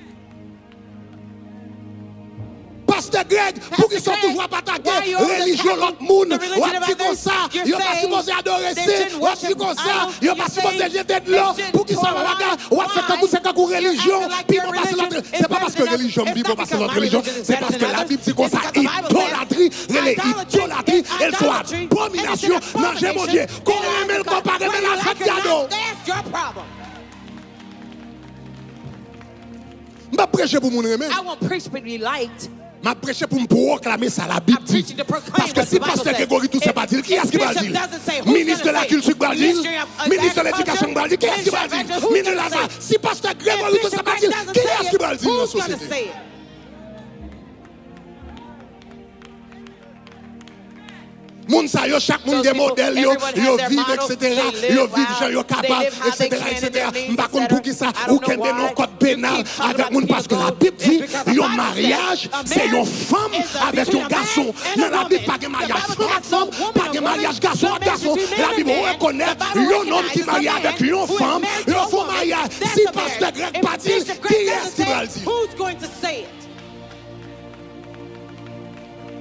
Pasteur Greg, pour qu'ils sont Greg, toujours pas attaqués, why you always religion attacking l'autre monde, the religion ou of petit comme others? ça, You're il n'y a pas saying supposé adorer they ça, shouldn't ou petit worship comme ça, idols. il n'y a pas You're supposé saying jeter de they l'eau, shouldn't pour qu'ils soient pour malades, wine. ou à faire comme ça, comme You're religion, acting like puis your on passe religion l'autre. is C'est pas parce que better than religion others. vit It's pour not passer because notre my religion, religion is c'est better parce que than la others. Bible dit comme It's ça, because the Bible says idolâtrie, elle est idolatry idolâtrie, is elle soit idolatry, abomination, and it's an manger mon Dieu, abomination. qu'on aime le comparer, mais la fête cadeau. That's your problem. Je vais prêcher pour mon remède. I won't preach but be liked. Je vais prêcher pour me proclamer ça, la Bible I'm dit. preaching to proclaim Parce que what si the Bible pasteur says. Grégory tout ça If- pas dire, qui est-ce qui va if dire? Bishop doesn't say, who's Ministre de gonna la say? culture va dire? Ministry of Ministre de Agriculture? l'éducation va dire? Qui est-ce qui va Ministry of dire? Agriculture? Ministre de Who's la gonna say? si pasteur Grégory tout ça Bishop pas Greg dire, doesn't qui say est-ce qui va it, dire dans la who's gonna société? say it? Moun sa yo, chaque moun Those des people, modèles, yo everyone has their vivent, model, etc. they live Yo vivent, how yo they capable, live how they etc. can in etc. their means, M'pa kon pour qui ça, I ou don't know ken de non why code you pénal keep talking avec about moun parce que la people Bible dit, it's because the yo Bible mariage, says a c'est yon marriage femme is avec between yon a man garçon. and Dans a la Bible, woman. pas de mariage The Bible femme, says no woman pas or de woman, mariage garçon no à garçon. marriage between La man Bible and man. reconnaît, The Bible yon homme qui recognizes a marie man avec yon who is femme, married to yon a font woman. mariage. That's Si a pasteur marriage. Greg If pas dit, Bishop Greg qui doesn't est-ce qui say va le it, dire? who's going to say it?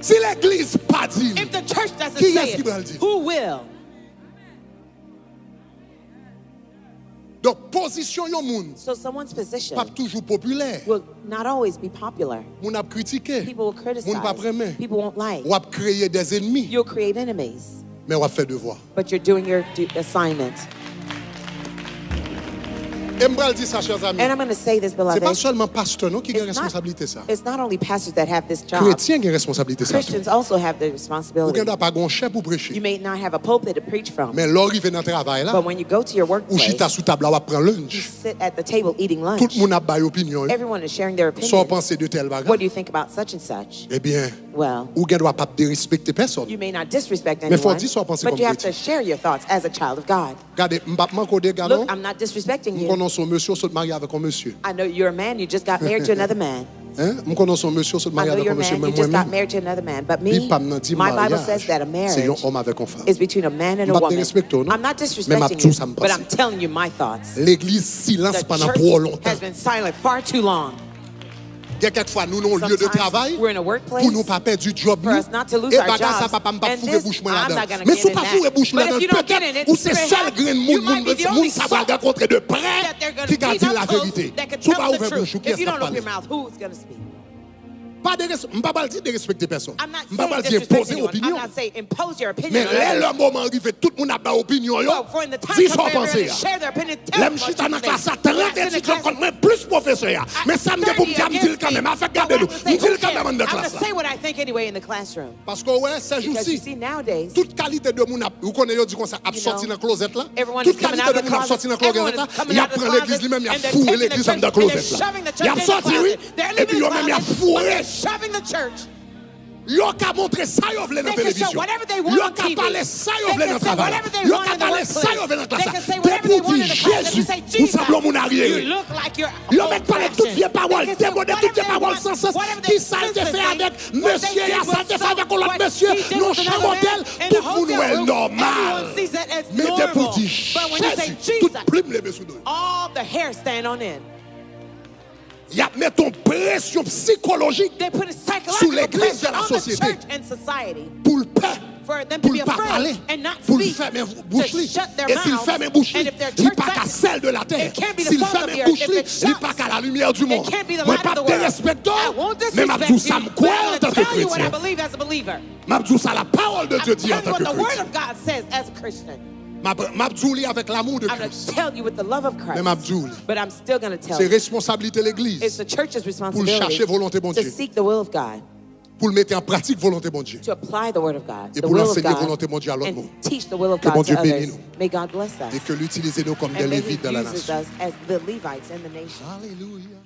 Si l'église pas dit, If the church doesn't Qui say est-ce qui va le dire? it, who will? donc position yon moun, So someone's position pas toujours populaire. will not always be popular. Moun ap critiqué. People will Moun pa criticize. preme. People won't like. Ou ap créer des ennemis. You'll create enemies, Mais ou ap fait devoir. but you're doing your assignment. Et je vais dire ça, chers amis. And I'm going to say this, Ce n'est pas beloved. seulement pasteur non, qui a It's responsabilité ça. it's not only pastors that have this job. Chrétien qui a responsabilité ça. Christians also have the Vous responsibility. n'avez pas un chef pour You prêcher. may not have a pulpit to preach from, Mais l'arrivée dans le travail là, but when you go to your ou workplace, chita sous table là, on prend you lunch. sit at the table eating lunch. Tout le monde a une opinion. Everyone is sharing their Sans opinions. penser de tel What bagage. do you think about such and such? Eh bien, Well, ou ne doit pas respecter personne. you may not disrespect Mais faut anyone, dire soit penser but comme you have chrétien. to share your thoughts as a child of God. Regardez, je ne vais pas codé gars non. Look, I'm not disrespecting Je you. connais son monsieur, saute marié avec un monsieur. I know you're a man, you just got married to another man. Hein? Je connais son monsieur, saute I marié know avec you're un a monsieur, man, mais you just got moi-même. married to another man. But Bible me, pas me dit my Bible mariage, says that a c'est marriage un homme avec une femme. is between a man and a M'pas te woman. respecter, non? I'm not Mais m'a disrespecting tout you, ça me but passe. I'm telling you my thoughts. L'église silence The pendant church trop longtemps. has been silent far too long. Quelquefois, nous avons un lieu de Sometimes travail we're in a workplace pour nous pas perdre du job. for us not to lose Et our bagage ça, jobs. papa, m'pas And fourrer this, bouche moi I'm là-dedans. not gonna Mais get si in pas that. fourrer bouche But if là-dedans, you don't get in peut-être, it, ou c'est seul grain de you might be the only monde, ça va soul rencontrer de près that they're going qui to a be dit la up close vérité. that can Si tell pas the ouvrir truth. bouche, qui If you est-ce don't qui open your parle? mouth, who's going to speak? Pas de m'pas dire de respecter personne. I'm not M'pas saying dire disrespect poser anyone. opinion. I'm not saying impose your opinion Mais on là, others. le moment arrivé, tout le monde a pas opinion. yo. Well, for in the time Dis comes sans where everyone penser. will share their opinion, tell L'aime them what chita you dans think. classe, 30 Yes, in the étudiants class- contre moi, plus professeur. Mais ça me dit pour me dire, me dit quand même, afin garder nous. Me dit quand même en de I'm going classe to là. say what I think anyway in the classroom. Parce que ouais, ces Because you jours-ci, see, nowadays, toute qualité de monde, vous connaissez, on dit qu'on s'est You sorti know, dans la closet là. everyone Toute is coming qualité out de of the monde a closet. sorti dans la Everyone closet là. is coming Il a out of the pris l'église closet, lui-même, il a and they're fourré taking l'église the dans la church, and they're closet là. shoving the Il a church in the sorti, oui. closet. They're Et leaving puis, the il a closet, fourré. but they're shoving the church. Yo ka montre ça yo vle dans They can télévision. show whatever they want Yo on ka TV. parler ça yo They vle can dans say travail. whatever they Yo want ka in the parler ça yo vle dans workplace. classe. They can say Dès whatever they pour want dire in the class. They Jésus, can say ou Jesus. semblons mon You arrière. look like you're Yo met parler toutes vieilles paroles, They can say démodé toutes whatever vieilles they paroles want, sans sens. whatever Qui they ça te sense fait they avec think, what monsieur, they ya did ça with te fait avec some- l'autre what monsieur, he did non with chambre another hôtel, man in tout the le monde hotel est room. normal. Everyone sees that as Mais dès pour normal. dire But when you say Jésus, toute Jesus, plume levé sous nous. all the hair stand on end. Il y a mis ton pression psychologique They put a Sous psychological l'église de pressure la on the société. church and society pour le paix. for them to Pour be ne pas parler, afraid and not pour le speak, fermer to bouche. shut their Et s'il mouths. ferme bouche, And if their il n'est church pas qu'à doesn't, celle de la terre. it can't be the S'il salt of ferme the earth. bouche, If il it n'est shuts, pas qu'à la lumière du monde. it can't be the Moi, light pas of the te world. respecter, I won't mais m'a disrespect dit ça you, me but croit I'm en going tant to que tell you what I chrétien. believe as a believer. M'a dit ça la parole de Dieu I'm dit en telling you tant what que the word chrétien. of God says as a Christian. M'a dit avec l'amour de I'm going Christ. to tell you with the love of Mais m'a Christ. dit, But I'm still going to tell c'est you. responsabilité de It's l'église the church's pour responsibility chercher volonté bon to Dieu, seek the will of God, pour le mettre en pratique volonté bon Dieu. to apply the word of God, Et the pour will of l'enseigner God, volonté bon Dieu à l'autre and monde. teach the will of Que bon God to Dieu bénisse others. nous. May God bless Et us. que l'utiliser nous comme des And may He lévites dans la uses nation. us as the Levites in the nation. Alléluia.